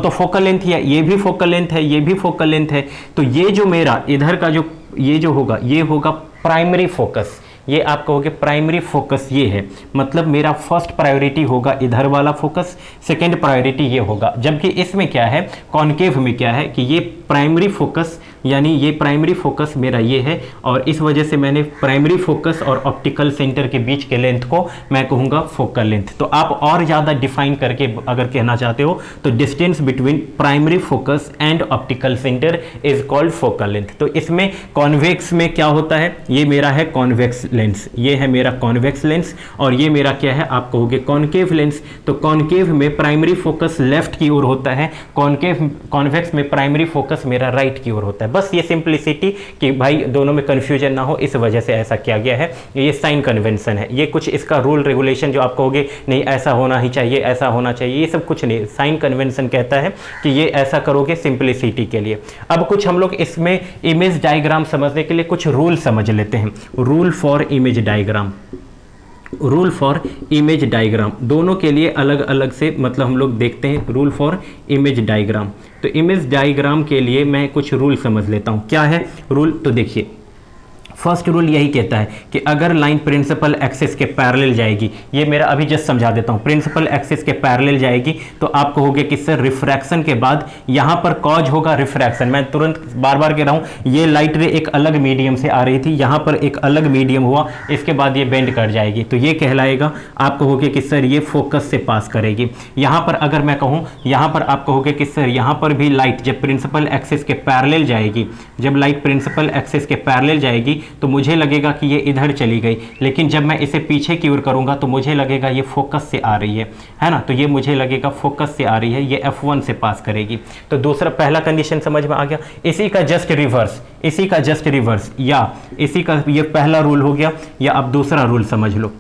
तो फोकल लेंथ है, ये भी फोकल लेंथ है, ये भी फोकल लेंथ है, तो ये जो मेरा इधर का जो होगा ये होगा प्राइमरी फोकस। ये आप कहोगे प्राइमरी फोकस ये है, मतलब मेरा फर्स्ट प्रायोरिटी होगा इधर वाला फोकस, सेकंड प्रायोरिटी ये होगा। जबकि इसमें क्या है, कॉनकेव में क्या है कि ये प्राइमरी फोकस यानी ये प्राइमरी फोकस मेरा ये है, और इस वजह से मैंने प्राइमरी फोकस और ऑप्टिकल सेंटर के बीच के लेंथ को मैं कहूँगा फोकल लेंथ। तो आप और ज़्यादा डिफाइन करके अगर कहना चाहते हो तो distance between primary focus and optical centre is called focal length. तो इसमें कॉन्वेक्स में क्या होता है, ये मेरा है कॉन्वेक्स लेंस, ये है मेरा कॉन्वेक्स लेंस, और ये मेरा क्या है आप कहोगे कॉनकेव लेंस। तो कॉनकेव में प्राइमरी फोकस लेफ्ट की ओर होता है, कॉन्वेक्स में प्राइमरी फोकस मेरा राइट की ओर होता है। बस ये सिंप्लिसिटी कि भाई दोनों में कंफ्यूजन ना हो, इस वजह से ऐसा किया गया है। ये साइन कन्वेंशन है, ये कुछ इसका रूल रेगुलेशन जो आप कहोगे नहीं ऐसा होना ही चाहिए, ऐसा होना चाहिए, ये सब कुछ नहीं। साइन कन्वेंशन कहता है कि ये ऐसा करोगे सिंप्लिसिटी के लिए। अब कुछ हम लोग इसमें इमेज डायग्राम समझने के लिए कुछ रूल समझ लेते हैं। Rule for image diagram, rule for image diagram दोनों के लिए अलग अलग से मतलब हम लोग देखते हैं। रूल फॉर इमेज डायग्राम, तो इमेज डायग्राम के लिए मैं कुछ रूल समझ लेता हूँ। क्या है रूल, तो देखिए फर्स्ट रूल यही कहता है कि अगर लाइन प्रिंसिपल एक्सिस के पैरेलल जाएगी, ये मेरा अभी जस्ट समझा देता हूँ, प्रिंसिपल एक्सिस के पैरेलल जाएगी तो आप कहोगे कि सर रिफ्रैक्शन के बाद यहाँ पर कॉज होगा रिफ्रैक्शन। मैं तुरंत बार बार कह रहा हूँ, ये लाइट रे एक अलग मीडियम से आ रही थी, यहाँ पर एक अलग मीडियम हुआ, इसके बाद ये बेंड कर जाएगी, तो ये कहलाएगा, आप कहोगे कि सर ये फोकस से पास करेगी। यहाँ पर अगर मैं कहूँ, यहाँ पर आप कहोगे कि सर यहाँ पर भी लाइट जब प्रिंसिपल एक्सिस के पैरेलल जाएगी, जब लाइट प्रिंसिपल एक्सिस के पैरेलल जाएगी तो मुझे लगेगा कि ये इधर चली गई, लेकिन जब मैं इसे पीछे की ओर करूंगा तो मुझे लगेगा ये फोकस से आ रही है ना, तो ये मुझे लगेगा फोकस से आ रही है, ये F1 से पास करेगी। तो दूसरा पहला कंडीशन समझ में आ गया। इसी का जस्ट रिवर्स, इसी का जस्ट रिवर्स या इसी का ये पहला रूल हो गया, या अब दूसरा रूल समझ लो।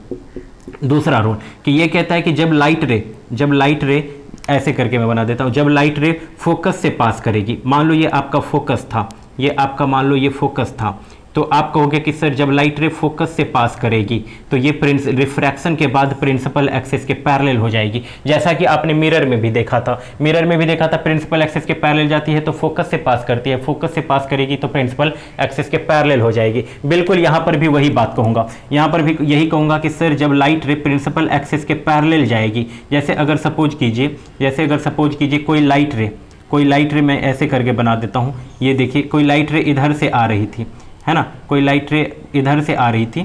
दूसरा रूल कि ये कहता है कि जब लाइट रे ऐसे करके मैं बना देता हूं, जब लाइट रे फोकस से पास करेगी, मान लो ये आपका फोकस था, ये आपका मान लो ये फोकस था, तो आप कहोगे कि सर जब लाइट रे फोकस से पास करेगी तो ये रिफ्रैक्शन के बाद प्रिंसिपल एक्सिस के पैरेलल हो जाएगी। जैसा कि आपने मिरर में भी देखा था, प्रिंसिपल एक्सिस के पैरेलल जाती है तो फोकस से पास करती है, फोकस से पास करेगी तो प्रिंसिपल एक्सिस के पैरेलल हो जाएगी। बिल्कुल यहाँ पर भी वही बात कहूँगा, यहाँ पर भी यही कहूँगा कि सर जब लाइट रे प्रिंसिपल एक्सिस के पैरेलल जाएगी, जैसे अगर सपोज कीजिए कोई लाइट रे मैं ऐसे करके बना देता हूँ, ये देखिए कोई लाइट रे इधर से आ रही थी, है ना, कोई लाइट रे इधर से आ रही थी,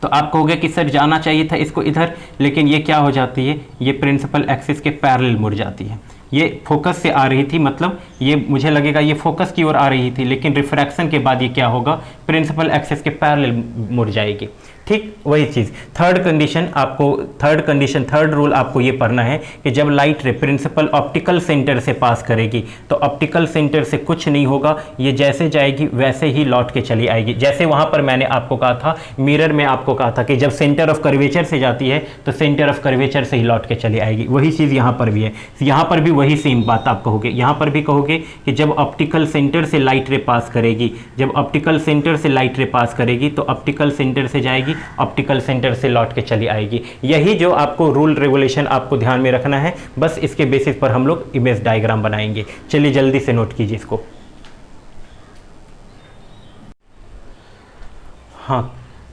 तो आप कहोगे कि सर जाना चाहिए था इसको इधर, लेकिन ये क्या हो जाती है, ये प्रिंसिपल एक्सिस के पैरेलल मुड़ जाती है। ये फोकस से आ रही थी, मतलब ये मुझे लगेगा ये फोकस की ओर आ रही थी, लेकिन रिफ्रैक्शन के बाद ये क्या होगा, प्रिंसिपल एक्सिस के पैरेलल मुड़ जाएगी। ठीक वही चीज़। थर्ड रूल आपको ये पढ़ना है कि जब लाइट रे प्रिंसिपल ऑप्टिकल सेंटर से पास करेगी तो ऑप्टिकल सेंटर से कुछ नहीं होगा, ये जैसे जाएगी वैसे ही लौट के चली आएगी। जैसे वहाँ पर मैंने आपको कहा था, मिरर में आपको कहा था कि जब सेंटर ऑफ कर्वेचर से जाती है तो सेंटर ऑफ कर्वेचर से ही लौट के चली आएगी। वही चीज़ यहाँ पर भी है, यहाँ पर भी वही सेम बात आप कहोगे। यहाँ पर भी कहोगे कि जब ऑप्टिकल सेंटर से लाइट रे पास करेगी, जब ऑप्टिकल सेंटर से लाइट रे पास करेगी तो ऑप्टिकल सेंटर से जाएगी, ऑप्टिकल सेंटर से लौट के चली आएगी। यही जो आपको रूल रेगुलेशन आपको ध्यान में रखना है, बस इसके बेसिस पर हम लोग इमेज डायग्राम बनाएंगे। चलिए जल्दी से नोट कीजिए इसको। हाँ,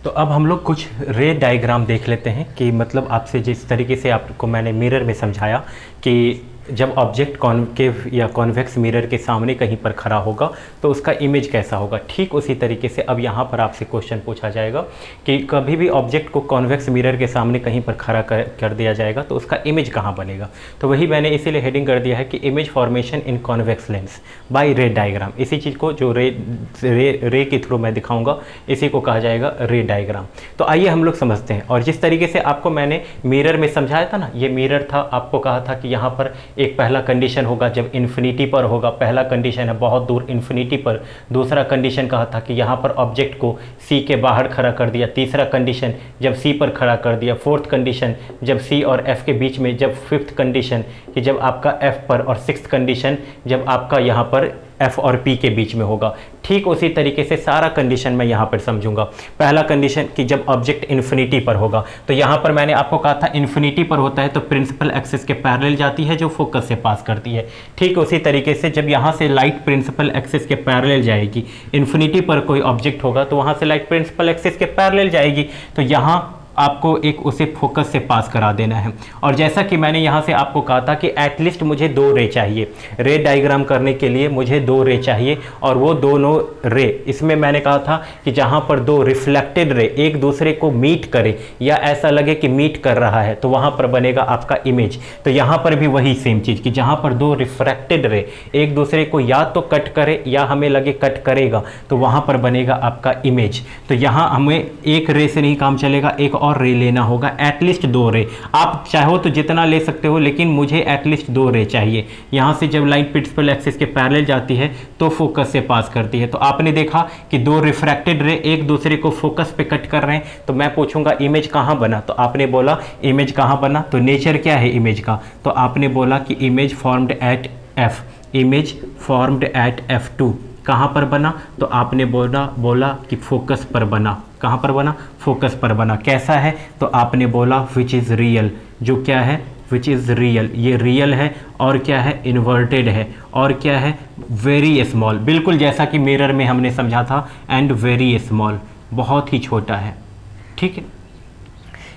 तो अब हम लोग कुछ रे डायग्राम देख लेते हैं कि मतलब आपसे जिस तरीके से आपको मैंने मिरर में समझाया कि जब ऑब्जेक्ट कॉन्केव या कॉन्वेक्स मिरर के सामने कहीं पर खड़ा होगा तो उसका इमेज कैसा होगा, ठीक उसी तरीके से अब यहाँ पर आपसे क्वेश्चन पूछा जाएगा कि कभी भी ऑब्जेक्ट को कॉन्वेक्स मिरर के सामने कहीं पर खड़ा कर दिया जाएगा तो उसका इमेज कहाँ बनेगा। तो वही मैंने इसीलिए हेडिंग कर दिया है कि image formation in convex lens by ray diagram. इसी चीज़ को जो रे के थ्रू मैं दिखाऊंगा इसी को कहा जाएगा रे डायग्राम। तो आइए हम लोग समझते हैं। और जिस तरीके से आपको मैंने मिरर में समझाया था ना, ये मिरर था, आपको कहा था कि यहाँ पर एक पहला कंडीशन होगा जब इन्फिनिटी पर होगा, पहला कंडीशन है बहुत दूर इन्फिनिटी पर। दूसरा कंडीशन कहा था कि यहाँ पर ऑब्जेक्ट को सी के बाहर खड़ा कर दिया। तीसरा कंडीशन जब सी पर खड़ा कर दिया। फोर्थ कंडीशन जब सी और एफ के बीच में। जब फिफ्थ कंडीशन कि जब आपका एफ पर। और सिक्स्थ कंडीशन जब आपका यहाँ पर एफ और पी के बीच में होगा। ठीक उसी तरीके से सारा कंडीशन मैं यहाँ पर समझूंगा। पहला कंडीशन कि जब ऑब्जेक्ट इन्फिनिटी पर होगा, तो यहाँ पर मैंने आपको कहा था इन्फिनिटी पर होता है तो प्रिंसिपल एक्सिस के पैरेलल जाती है जो फोकस से पास करती है। ठीक उसी तरीके से जब यहाँ से लाइट प्रिंसिपल एक्सिस के पैरेलल जाएगी, इन्फिनिटी पर कोई ऑब्जेक्ट होगा तो वहाँ से लाइट प्रिंसिपल एक्सिस के पैरेलल जाएगी। तो यहाँ आपको एक उसे फोकस से पास करा देना है। और जैसा कि मैंने यहाँ से आपको कहा था कि एटलीस्ट मुझे 2 रे चाहिए, रे डायग्राम करने के लिए मुझे 2 रे चाहिए, और वो दोनों रे, इसमें मैंने कहा था कि जहाँ पर 2 रिफ्लेक्टेड रे एक दूसरे को मीट करे या ऐसा लगे कि मीट कर रहा है, तो वहाँ पर बनेगा आपका इमेज। तो यहाँ पर भी वही सेम चीज़ कि जहाँ पर 2 रिफ्रैक्टेड रे एक दूसरे को या तो कट करे या हमें लगे कट करेगा, तो वहाँ पर बनेगा आपका इमेज। तो यहाँ हमें एक रे से नहीं काम चलेगा, एक और रे लेना होगा, एटलीस्ट 2 रे। आप चाहो तो जितना ले सकते हो, लेकिन मुझे एटलीस्ट 2 रे चाहिए। यहाँ से जब लाइन प्रिंसिपल एक्सिस के पैरेलल जाती है तो फोकस से पास करती है। तो आपने देखा कि 2 रिफ्रैक्टेड रे एक दूसरे को फोकस पे कट कर रहे हैं, तो मैं पूछूंगा इमेज कहाँ बना, तो आपने बोला इमेज कहाँ बना, तो नेचर क्या है इमेज का, तो आपने बोला कि image formed at F, image formed at F2। कहाँ पर बना, तो आपने बोला कि फोकस पर बना। कहाँ पर बना, फोकस पर बना। कैसा है, तो आपने बोला विच इज़ रियल, जो क्या है, विच इज़ रियल, ये रियल है, और क्या है, इन्वर्टेड है, और क्या है, वेरी स्मॉल, बिल्कुल जैसा कि मिरर में हमने समझा था, एंड वेरी स्मॉल, बहुत ही छोटा है। ठीक है।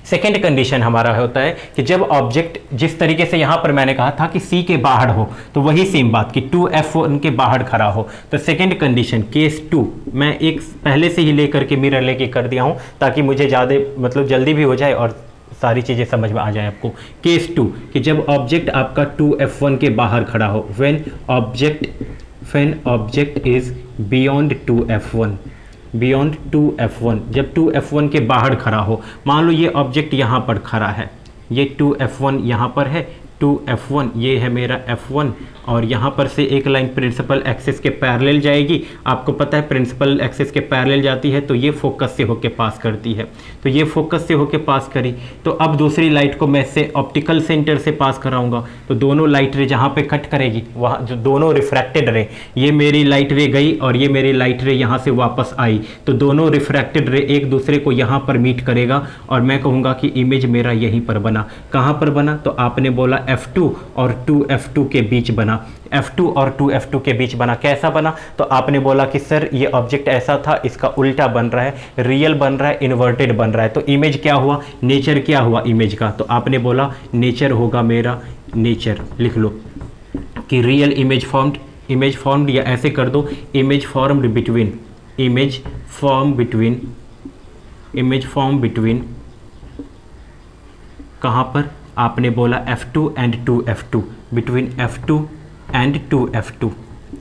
सेकेंड कंडीशन हमारा होता है कि जब ऑब्जेक्ट जिस तरीके से यहाँ पर मैंने कहा था कि C के बाहर हो, तो वही सेम बात कि 2F1 के बाहर खड़ा हो। तो सेकेंड कंडीशन केस 2 मैं एक पहले से ही लेकर के मिरर लेके कर दिया हूँ, ताकि मुझे ज़्यादा मतलब जल्दी भी हो जाए और सारी चीज़ें समझ में आ जाए आपको। केस 2 कि जब ऑब्जेक्ट आपका 2F1 के बाहर खड़ा हो, when object is beyond 2F1, beyond 2F1, जब 2F1 के बाहर खड़ा हो। मान लो ये ऑब्जेक्ट यहाँ पर खड़ा है, ये 2F1 यहाँ पर है, 2F1 ये है मेरा F1, और यहाँ पर से एक लाइन प्रिंसिपल एक्सिस के पैरेलल जाएगी। आपको पता है प्रिंसिपल एक्सिस के पैरेलल जाती है तो ये फोकस से होके पास करती है, तो ये फोकस से होके पास करी। तो अब दूसरी लाइट को मैं से ऑप्टिकल सेंटर से पास कराऊंगा, तो दोनों लाइट रे जहाँ पे कट करेगी वहाँ जो दोनों रिफ्रैक्टेड रे, ये मेरी लाइट रे गई और ये मेरी लाइट रे यहाँ से वापस आई, तो दोनों रिफ्रैक्टेड रे एक दूसरे को यहाँ पर मीट करेगा, और मैं कहूँगा कि इमेज मेरा यहीं पर बना। कहाँ पर बना, तो आपने बोला F2 और 2F2 के बीच बना, F2 और 2F2 के बीच बना। कैसा बना, तो आपने बोला कि सर ये ऑब्जेक्ट ऐसा था, इसका उल्टा बन रहा है, रियल बन रहा है, इन्वर्टेड बन रहा है, तो इमेज क्या हुआ, नेचर क्या हुआ इमेज का, तो आपने बोला नेचर होगा मेरा, नेचर लिख लो कि रियल इमेज फॉर्म्ड, या ऐसे कर दो इमेज फॉर्म बिटवीन कहाँ पर, आपने बोला F2 and 2F2, between F2 and 2F2,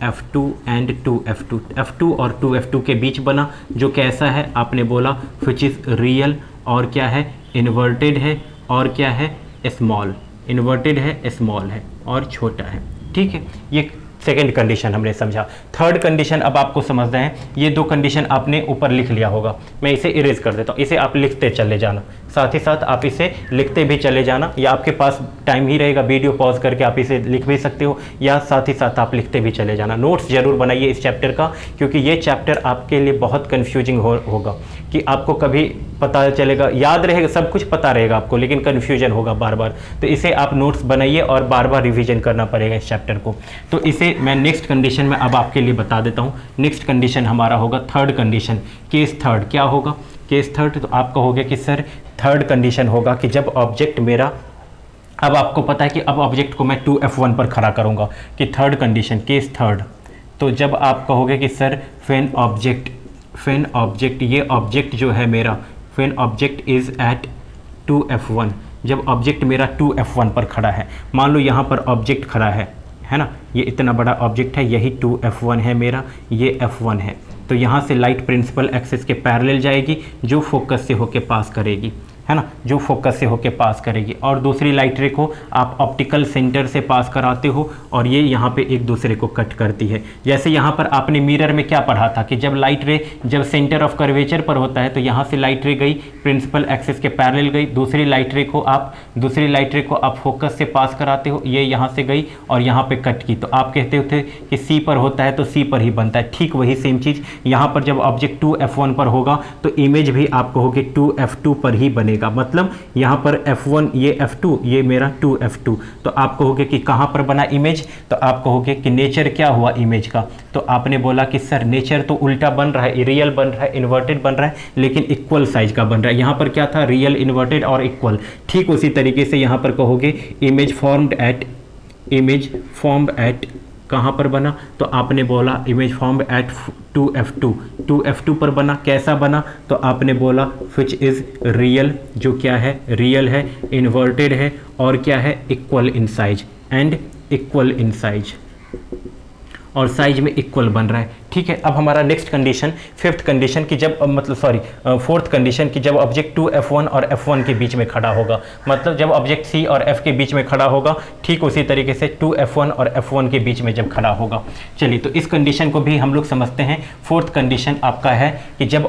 F2 and 2F2, F2 और 2F2 के बीच बना, जो कैसा है, आपने बोला विच इज़ रियल, और क्या है, इन्वर्टेड है, और क्या है, स्मॉल, इन्वर्टेड है, स्मॉल है, और छोटा है। ठीक है, ये सेकेंड कंडीशन हमने समझा। थर्ड कंडीशन अब आपको समझना है, ये 2 कंडीशन आपने ऊपर लिख लिया होगा, मैं इसे इरेज कर देता हूँ, इसे आप लिखते चले जाना, साथ ही साथ आप इसे लिखते भी चले जाना, या आपके पास टाइम ही रहेगा वीडियो पॉज करके आप इसे लिख भी सकते हो, या साथ ही साथ आप लिखते भी चले जाना। नोट्स जरूर बनाइए इस चैप्टर का, क्योंकि ये चैप्टर आपके लिए बहुत कन्फ्यूजिंग होगा, कि आपको कभी पता चलेगा, याद रहेगा, सब कुछ पता रहेगा आपको, लेकिन कन्फ्यूजन होगा बार बार, तो इसे आप नोट्स बनाइए और बार बार रिवीजन करना पड़ेगा इस चैप्टर को। तो इसे मैं नेक्स्ट कंडीशन में अब आपके लिए बता देता हूँ। नेक्स्ट कंडीशन हमारा होगा थर्ड कंडीशन, केस थर्ड। क्या होगा केस थर्ड, तो आप कहोगे कि सर थर्ड कंडीशन होगा कि जब ऑब्जेक्ट मेरा, अब आपको पता है कि अब ऑब्जेक्ट को मैं 2F1 पर खड़ा करूँगा, कि थर्ड कंडीशन केस थर्ड, तो जब आप कहोगे कि सर व्हेन ऑब्जेक्ट ये ऑब्जेक्ट जो है मेरा, when object is eight 2F1, जब ऑब्जेक्ट मेरा 2F1 पर खड़ा है, मान लो यहाँ पर ऑब्जेक्ट खड़ा है ना, ये इतना बड़ा ऑब्जेक्ट है, यही 2F1 है मेरा, ये F1 है, तो यहाँ से लाइट प्रिंसिपल एक्सिस के पैरेलल जाएगी, जो फोकस से होके पास करेगी, है ना, जो फोकस से होके पास करेगी, और दूसरी लाइट रे को आप ऑप्टिकल सेंटर से पास कराते हो, और ये यहाँ पे एक दूसरे को कट करती है। जैसे यहाँ पर आपने मिरर में क्या पढ़ा था कि जब लाइट रे जब सेंटर ऑफ कर्वेचर पर होता है, तो यहाँ से लाइट रे गई, प्रिंसिपल एक्सिस के पैरेलल गई, दूसरी लाइट रे को आप फोकस से पास कराते हो, ये यहाँ से गई और यहाँ पे कट की, तो आप कहते थे कि सी पर होता है तो सी पर ही बनता है। ठीक वही सेम चीज़ यहाँ पर जब ऑब्जेक्ट 2F1 पर होगा, तो इमेज भी आप कहोगे 2F2 पर ही बनेगा। बनेगा। मतलब यहाँ पर F1 ये F2 ये मेरा 2F2। तो आप कहोगे कि कहाँ पर बना इमेज, तो आप कहोगे कि नेचर क्या हुआ इमेज का। तो आपने बोला कि सर नेचर तो उल्टा बन रहा है, रियल बन रहा है, इन्वर्टेड बन रहा है, लेकिन इक्वल साइज का बन रहा है। यहाँ पर क्या था, रियल, इन्वर्टेड और इक्वल। ठीक उसी तरीके से यहाँ पर कहोगे इमेज फॉर्म्ड एट कहाँ पर बना, तो आपने बोला इमेज फॉर्म्ड एट 2F2 पर बना। कैसा बना, तो आपने बोला विच इज़ रियल, जो क्या है रियल है, इन्वर्टेड है और क्या है equal in size and equal in size, और साइज में इक्वल बन रहा है। ठीक है, अब हमारा नेक्स्ट कंडीशन, फिफ्थ कंडीशन की जब फोर्थ कंडीशन की जब ऑब्जेक्ट 2F1 और F1 के बीच में खड़ा होगा, मतलब जब ऑब्जेक्ट C और F के बीच में खड़ा होगा, ठीक उसी तरीके से 2F1 और F1 के बीच में जब खड़ा होगा। चलिए, तो इस कंडीशन को भी हम लोग समझते हैं। फोर्थ कंडीशन आपका है कि जब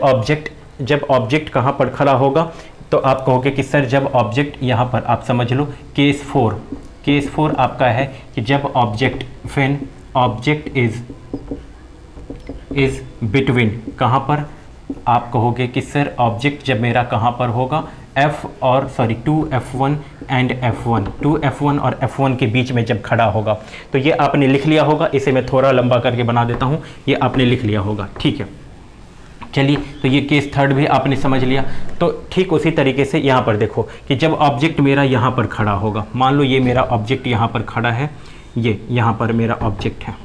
ऑब्जेक्ट कहाँ पर खड़ा होगा, तो आप कहोगे कि सर जब ऑब्जेक्ट यहाँ पर, आप समझ लो केस 4 आपका है कि जब ऑब्जेक्ट इज बिटवीन कहाँ पर, आप कहोगे कि सर ऑब्जेक्ट जब मेरा कहाँ पर होगा 2F1 एंड F1, 2F1 और F1 के बीच में जब खड़ा होगा। तो ये आपने लिख लिया होगा, इसे मैं थोड़ा लंबा करके बना देता हूँ, ये आपने लिख लिया होगा। ठीक है, चलिए, तो ये केस थर्ड भी आपने समझ लिया। तो ठीक उसी तरीके से यहाँ पर देखो कि जब ऑब्जेक्ट मेरा यहाँ पर खड़ा होगा, मान लो ये मेरा ऑब्जेक्ट यहाँ पर खड़ा है, ये यहाँ पर मेरा ऑब्जेक्ट है,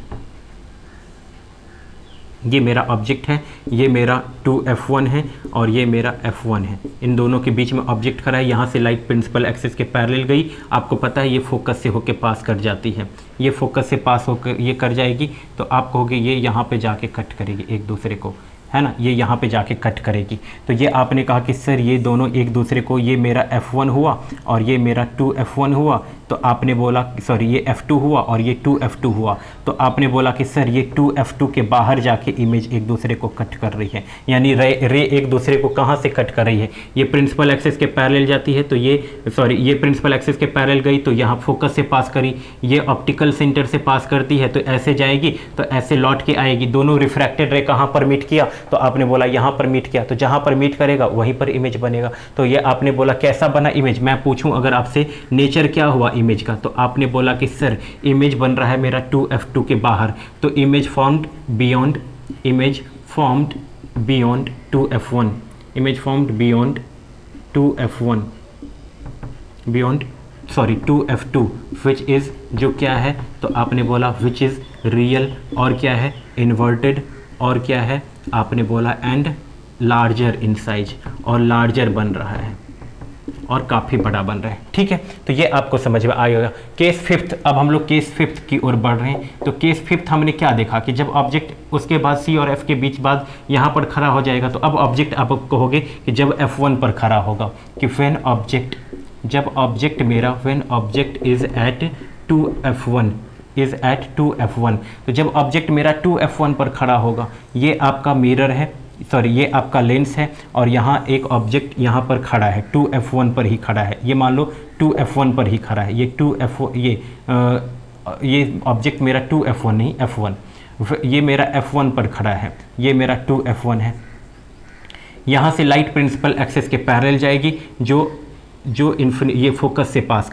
ये मेरा ऑब्जेक्ट है, ये मेरा 2F1 है और ये मेरा F1 है। इन दोनों के बीच में ऑब्जेक्ट खड़ा है। यहाँ से लाइट प्रिंसिपल एक्सिस के पैरेलल गई, आपको पता है ये फोकस से होकर पास कर जाती है, ये फोकस से पास होकर ये कर जाएगी, तो आप कहोगे ये यहाँ पे जाके कट करेगी एक दूसरे को, है ना, ये यहाँ पे जाके कट करेगी। तो ये आपने कहा कि सर ये दोनों एक दूसरे को, ये मेरा F1 हुआ और ये मेरा 2F1 हुआ, तो आपने बोला सॉरी ये F2 हुआ और ये 2F2 हुआ, तो आपने बोला कि सर ये 2F2 के बाहर जाके इमेज एक दूसरे को कट कर रही है। यानी रे एक दूसरे को कहाँ से कट कर रही है, ये प्रिंसिपल एक्सिस के पैरेलल जाती है, तो ये प्रिंसिपल एक्सिस के पैरेलल गई तो यहाँ फोकस से पास करी, ये ऑप्टिकल सेंटर से पास करती है तो ऐसे जाएगी, तो ऐसे लौट के आएगी। दोनों रिफ्रैक्टेड रे कहाँ पर मीट किया, तो आपने बोला यहाँ पर मीट किया, तो जहाँ पर मीट करेगा वहीं पर इमेज बनेगा। तो ये आपने बोला कैसा बना इमेज। मैं पूछूं अगर आपसे नेचर क्या हुआ इमेज का, तो आपने बोला कि सर इमेज बन रहा है मेरा 2F2 के बाहर, तो image formed beyond 2F1, image formed beyond 2F2 which is जो क्या है, तो आपने बोला विच इज़ रियल और क्या है इन्वर्टेड और क्या है, आपने बोला एंड लार्जर इन साइज, और लार्जर बन रहा है और काफ़ी बड़ा बन रहा है। ठीक है, तो ये आपको समझ में आएगा। केस फिफ्थ, अब हम लोग केस फिफ्थ की ओर बढ़ रहे हैं। तो केस फिफ्थ हमने क्या देखा कि जब ऑब्जेक्ट उसके बाद C और F के बीच बाद यहाँ पर खड़ा हो जाएगा, तो अब ऑब्जेक्ट आप कहोगे कि जब F1 पर खड़ा होगा, कि when object is eight 2F1 तो जब ऑब्जेक्ट मेरा 2F1 पर खड़ा होगा, ये आपका मिरर है, सॉरी ये आपका लेंस है, और यहाँ एक ऑब्जेक्ट यहाँ पर खड़ा है 2F1 पर ही खड़ा है, ये मान लो 2F1 पर ही खड़ा है, ये 2F1 ये ऑब्जेक्ट मेरा 2F1 नहीं F1, ये मेरा F1 पर खड़ा है, ये मेरा 2F1 है। यहाँ से लाइट प्रिंसिपल एक्सिस के पैरेलल जाएगी, जो ये फोकस से पास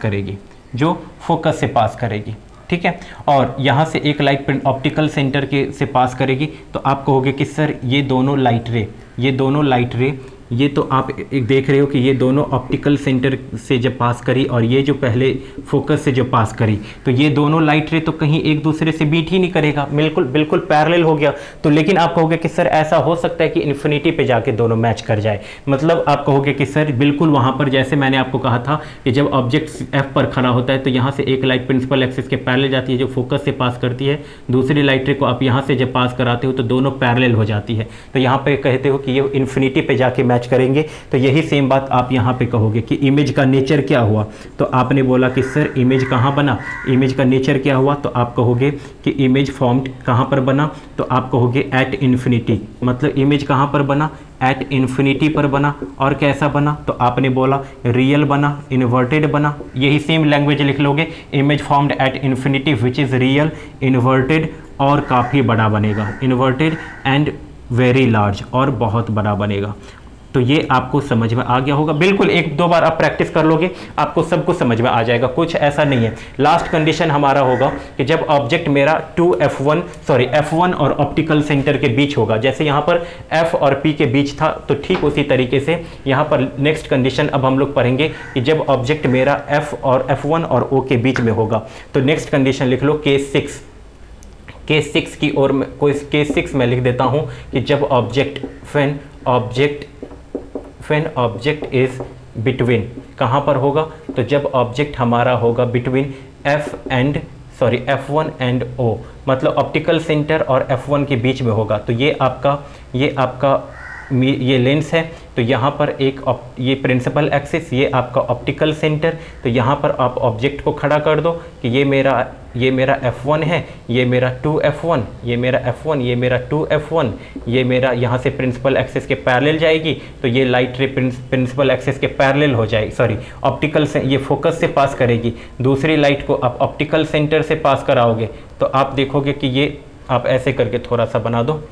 करेगी, ठीक है, और यहाँ से एक लाइट ऑप्टिकल सेंटर के से पास करेगी। तो आप कहोगे कि सर ये दोनों लाइट रे ये तो आप देख रहे हो कि ये दोनों ऑप्टिकल सेंटर से जब पास करी और ये जो पहले फोकस से जो पास करी, तो ये दोनों लाइट रे तो कहीं एक दूसरे से बीट ही नहीं करेगा, बिल्कुल पैरेलल हो गया। तो लेकिन आप कहोगे कि सर ऐसा हो सकता है कि इन्फिनिटी पे जाके दोनों मैच कर जाए, मतलब आप कहोगे कि सर बिल्कुल वहाँ पर जैसे मैंने आपको कहा था कि जब ऑब्जेक्ट एफ पर खड़ा होता है तो यहाँ से एक लाइट प्रिंसिपल एक्सिस के पैरेलल जाती है जो फोकस से पास करती है, दूसरी लाइट रे को आप यहाँ से जब पास कराते हो तो दोनों पैरेलल हो जाती है। तो यहाँ पे कहते हो कि ये इन्फिनिटी पे जाके मैच करेंगे। तो यही सेम बात आप यहाँ पे कहोगे कि इमेज का नेचर क्या हुआ। तो आपने बोला कि सर इमेज कहाँ बना, इमेज का नेचर क्या हुआ, तो आप कहोगे कि इमेज फॉर्म्ड कहाँ पर बना, तो आप कहोगे एट इन्फिनिटी, मतलब इमेज कहाँ पर बना, एट इन्फिनिटी पर बना। और कैसा बना, तो आपने बोला रियल बना, इन्वर्टेड बना, यही सेम लैंग्वेज लिख लोगे, image formed at infinity which is real, inverted और काफ़ी बड़ा बनेगा, इन्वर्टेड एंड वेरी लार्ज और बहुत बड़ा बनेगा। तो ये आपको समझ में आ गया होगा। बिल्कुल एक दो बार आप प्रैक्टिस कर लोगे आपको सब कुछ समझ में आ जाएगा, कुछ ऐसा नहीं है। लास्ट कंडीशन हमारा होगा कि जब ऑब्जेक्ट मेरा F1 और ऑप्टिकल सेंटर के बीच होगा, जैसे यहाँ पर F और P के बीच था, तो ठीक उसी तरीके से यहाँ पर नेक्स्ट कंडीशन अब हम लोग पढ़ेंगे कि जब ऑब्जेक्ट मेरा F1 और O के बीच में होगा। तो नेक्स्ट कंडीशन लिख लो केस 6 की ओर केस 6 में लिख देता हूँ कि जब व्हेन ऑब्जेक्ट इज बिटवीन, कहाँ पर होगा, तो जब ऑब्जेक्ट हमारा होगा बिटवीन F1 एंड O, मतलब ऑप्टिकल सेंटर और F1 के बीच में होगा। तो ये आपका ये लेंस है, तो यहाँ पर ये प्रिंसिपल एक्सिस, ये आपका ऑप्टिकल सेंटर। तो यहाँ पर आप ऑब्जेक्ट को खड़ा कर दो कि ये मेरा F1 है, ये मेरा 2F1, ये मेरा F1, ये मेरा 2F1, ये मेरा यहाँ से प्रिंसिपल एक्सिस के पैरेलल जाएगी, तो ये लाइट रे प्रिंसिपल एक्सिस के पैरेलल हो जाएगी, ऑप्टिकल से ये फोकस से पास करेगी। दूसरी लाइट को आप ऑप्टिकल सेंटर से पास कराओगे तो आप देखोगे कि ये आप ऐसे करके थोड़ा सा बना दो,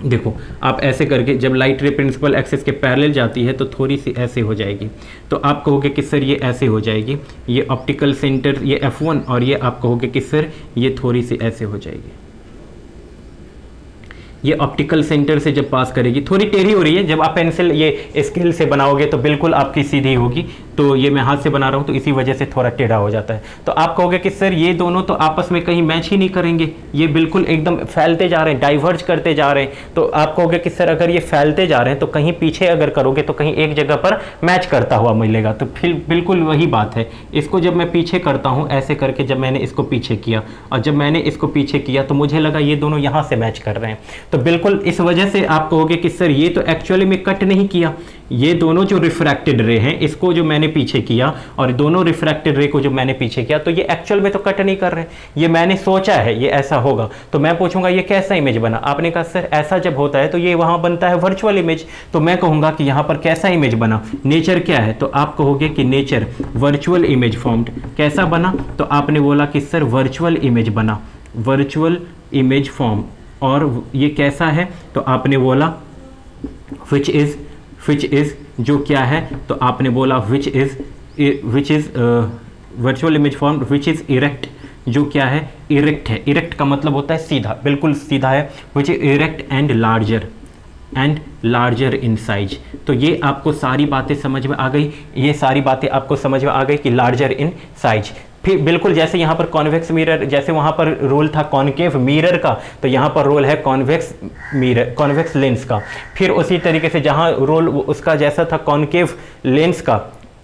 देखो आप ऐसे करके जब लाइट रे प्रिंसिपल एक्सिस के पैरेलल जाती है तो थोड़ी सी ऐसे हो जाएगी, तो आप कहोगे कि सर ये ऐसे हो जाएगी, ये ऑप्टिकल सेंटर ये F1, और ये आप कहोगे कि सर ये थोड़ी सी ऐसे हो जाएगी। ये ऑप्टिकल सेंटर से जब पास करेगी, थोड़ी टेढ़ी हो रही है, जब आप पेंसिल ये स्केल से बनाओगे तो बिल्कुल आपकी सीधी होगी, तो ये मैं हाथ से बना रहा हूँ तो इसी वजह से थोड़ा टेढ़ा हो जाता है। तो आप कहोगे कि सर ये दोनों तो आपस में कहीं मैच ही नहीं करेंगे, ये बिल्कुल एकदम फैलते जा रहे हैं, डाइवर्ज करते जा रहे हैं। तो आप कहोगे कि सर अगर ये फैलते जा रहे हैं तो कहीं पीछे अगर करोगे तो कहीं एक जगह पर मैच करता हुआ मिलेगा। तो फिर बिल्कुल वही बात है, इसको जब मैं पीछे करता हूँ ऐसे करके, जब मैंने इसको पीछे किया और जब मैंने इसको पीछे किया तो मुझे लगा ये दोनों यहाँ से मैच कर रहे हैं। तो बिल्कुल इस वजह से आप कहोगे कि सर ये तो एक्चुअली में कट नहीं किया, ये दोनों जो रिफ्रैक्टेड रे हैं इसको जो मैंने पीछे किया और दोनों रिफ्रैक्टेड रे को जो मैंने पीछे किया, तो ये एक्चुअल में तो कट नहीं कर रहे, ये मैंने सोचा है ये ऐसा होगा। तो मैं पूछूंगा ये कैसा इमेज बना, आपने कहा सर ऐसा जब होता है तो ये वहां बनता है वर्चुअल इमेज। तो मैं कहूंगा कि यहाँ पर कैसा इमेज बना, नेचर क्या है, तो आप कहोगे कि नेचर वर्चुअल इमेज फॉर्म्ड। कैसा बना, तो आपने बोला कि सर वर्चुअल इमेज बना, वर्चुअल इमेज फॉर्म। और ये कैसा है, तो आपने बोला विच इज जो क्या है, तो आपने बोला which is virtual image form which is erect, जो क्या है इरेक्ट है। इरेक्ट का मतलब होता है सीधा, बिल्कुल सीधा है। Which is erect and larger in size. तो ये आपको सारी बातें समझ में आ गई, ये सारी बातें आपको समझ में आ गई कि लार्जर इन साइज। फिर बिल्कुल जैसे यहाँ पर कॉन्वेक्स मिरर, जैसे वहाँ पर रोल था कॉन्केव मिरर का, तो यहाँ पर रोल है कॉन्वेक्स लेंस का। फिर उसी तरीके से जहाँ रोल उसका जैसा था कॉन्केव लेंस का,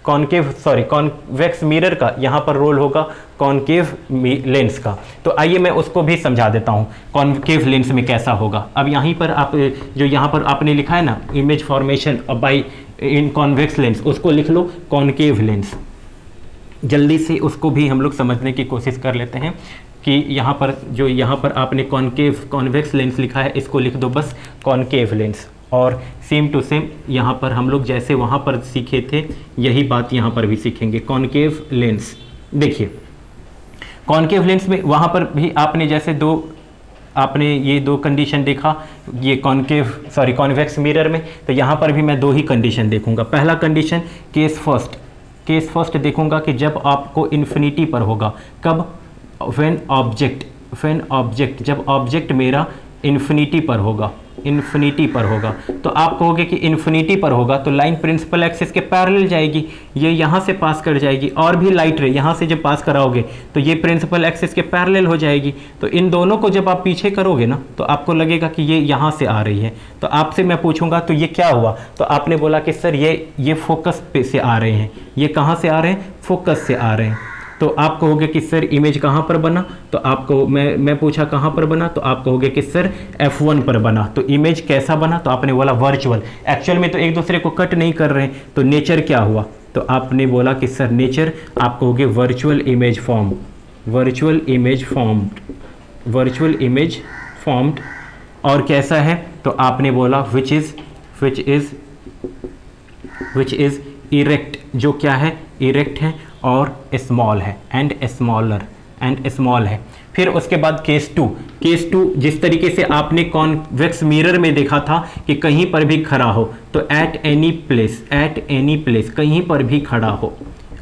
कॉन्वेक्स मिरर का, यहाँ पर रोल होगा कॉन्केव लेंस का। तो आइए मैं उसको भी समझा देता हूँ कॉन्केव लेंस में कैसा होगा। अब यहीं पर आप जो यहाँ पर आपने लिखा है ना image formation by in convex lens, उसको लिख लो कॉन्केव लेंस। जल्दी से उसको भी हम लोग समझने की कोशिश कर लेते हैं कि यहाँ पर आपने कॉन्वेक्स लेंस लिखा है, इसको लिख दो बस कॉन्केव लेंस। और सेम टू सेम यहाँ पर हम लोग जैसे वहाँ पर सीखे थे यही बात यहाँ पर भी सीखेंगे, कॉन्केव लेंस। देखिए कॉन्केव लेंस में वहाँ पर भी आपने जैसे आपने ये दो कंडीशन देखा, ये कॉन्वेक्स मिरर में, तो यहाँ पर भी मैं दो ही कंडीशन देखूंगा। पहला कंडीशन केस फर्स्ट देखूंगा कि जब आपको इन्फिनिटी पर होगा, कब, व्हेन ऑब्जेक्ट जब ऑब्जेक्ट मेरा इन्फिनिटी पर होगा, तो आप कहोगे कि इन्फिनिटी पर होगा तो लाइन प्रिंसिपल एक्सिस के पैरेलल जाएगी, ये यहाँ से पास कर जाएगी, और भी लाइट रे यहाँ से जब पास कराओगे तो ये प्रिंसिपल एक्सिस के पैरेलल हो जाएगी। तो इन दोनों को जब आप पीछे करोगे ना तो आपको लगेगा कि ये यहाँ से आ रही है। तो आपसे मैं पूछूंगा तो ये क्या हुआ, तो आपने बोला कि सर ये फोकस पे से आ रहे हैं। ये कहाँ से आ रहे हैं, फोकस से आ रहे हैं। तो आप कहोगे कि सर इमेज कहाँ पर बना, तो आपको मैं पूछा कहाँ पर बना, तो आप कहोगे कि सर F1 पर बना। तो इमेज कैसा बना, तो आपने बोला वर्चुअल। एक्चुअल में तो एक दूसरे को कट नहीं कर रहे हैं, तो नेचर क्या हुआ, तो आपने बोला कि सर नेचर, आप कहोगे वर्चुअल इमेज फॉर्म्ड। और कैसा है, तो आपने बोला विच इज इरेक्ट, जो क्या है इरेक्ट है और स्मॉल है, एंड एंड स्मॉल है। फिर उसके बाद केस टू जिस तरीके से आपने कॉन्वेक्स मिरर में देखा था कि कहीं पर भी खड़ा हो, तो एट एनी प्लेस कहीं पर भी खड़ा हो,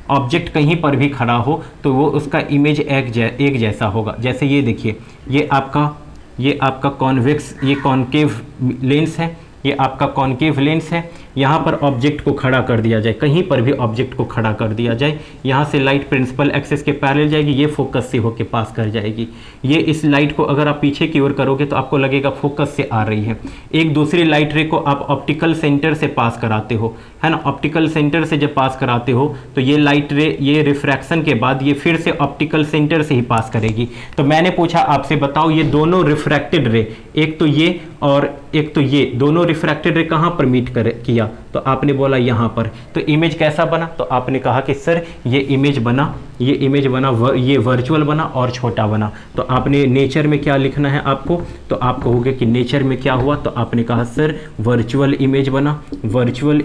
ऑब्जेक्ट कहीं पर भी खड़ा हो तो वो उसका इमेज एक जैसा होगा। जैसे ये देखिए, ये आपका कॉन्वेक्स, ये कॉन्केव लेंस है, ये आपका कॉन्केव लेंस है। यहाँ पर ऑब्जेक्ट को खड़ा कर दिया जाए, कहीं पर भी ऑब्जेक्ट को खड़ा कर दिया जाए, यहाँ से लाइट प्रिंसिपल एक्सिस के पैरेलल जाएगी, ये फोकस से होके पास कर जाएगी। ये इस लाइट को अगर आप पीछे की ओर करोगे तो आपको लगेगा फोकस से आ रही है। एक दूसरी लाइट रे को आप ऑप्टिकल सेंटर से पास कराते हो, है ना, ऑप्टिकल सेंटर से जब पास कराते हो तो ये लाइट रे, ये रिफ्रैक्शन के बाद ये फिर से ऑप्टिकल सेंटर से ही पास करेगी। तो मैंने पूछा आपसे बताओ ये दोनों रिफ्रैक्टेड रे, एक तो ये और एक तो ये, दोनों रिफ्रैक्टेड रे कहाँ पर मीट किया, तो आपने बोला यहाँ पर। तो इमेज कैसा बना, तो आपने कहा कि सर ये इमेज बना, ये वर्चुअल बना और छोटा बना। तो आपने नेचर में क्या लिखना है आपको, तो आप कहोगे कि नेचर में क्या हुआ, तो आपने कहा सर वर्चुअल इमेज बना, वर्चुअल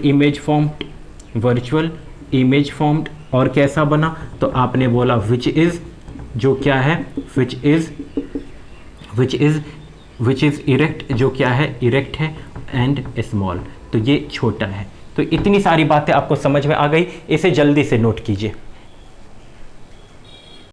इमेज फॉर्म्ड। और कैसा बना, तो आपने बोला विच इज, जो क्या है, विच इज इरेक्ट, जो क्या है, इरेक्ट है, एंड स्मॉल, तो ये छोटा है। तो इतनी सारी बातें आपको समझ में आ गई, इसे जल्दी से नोट कीजिए।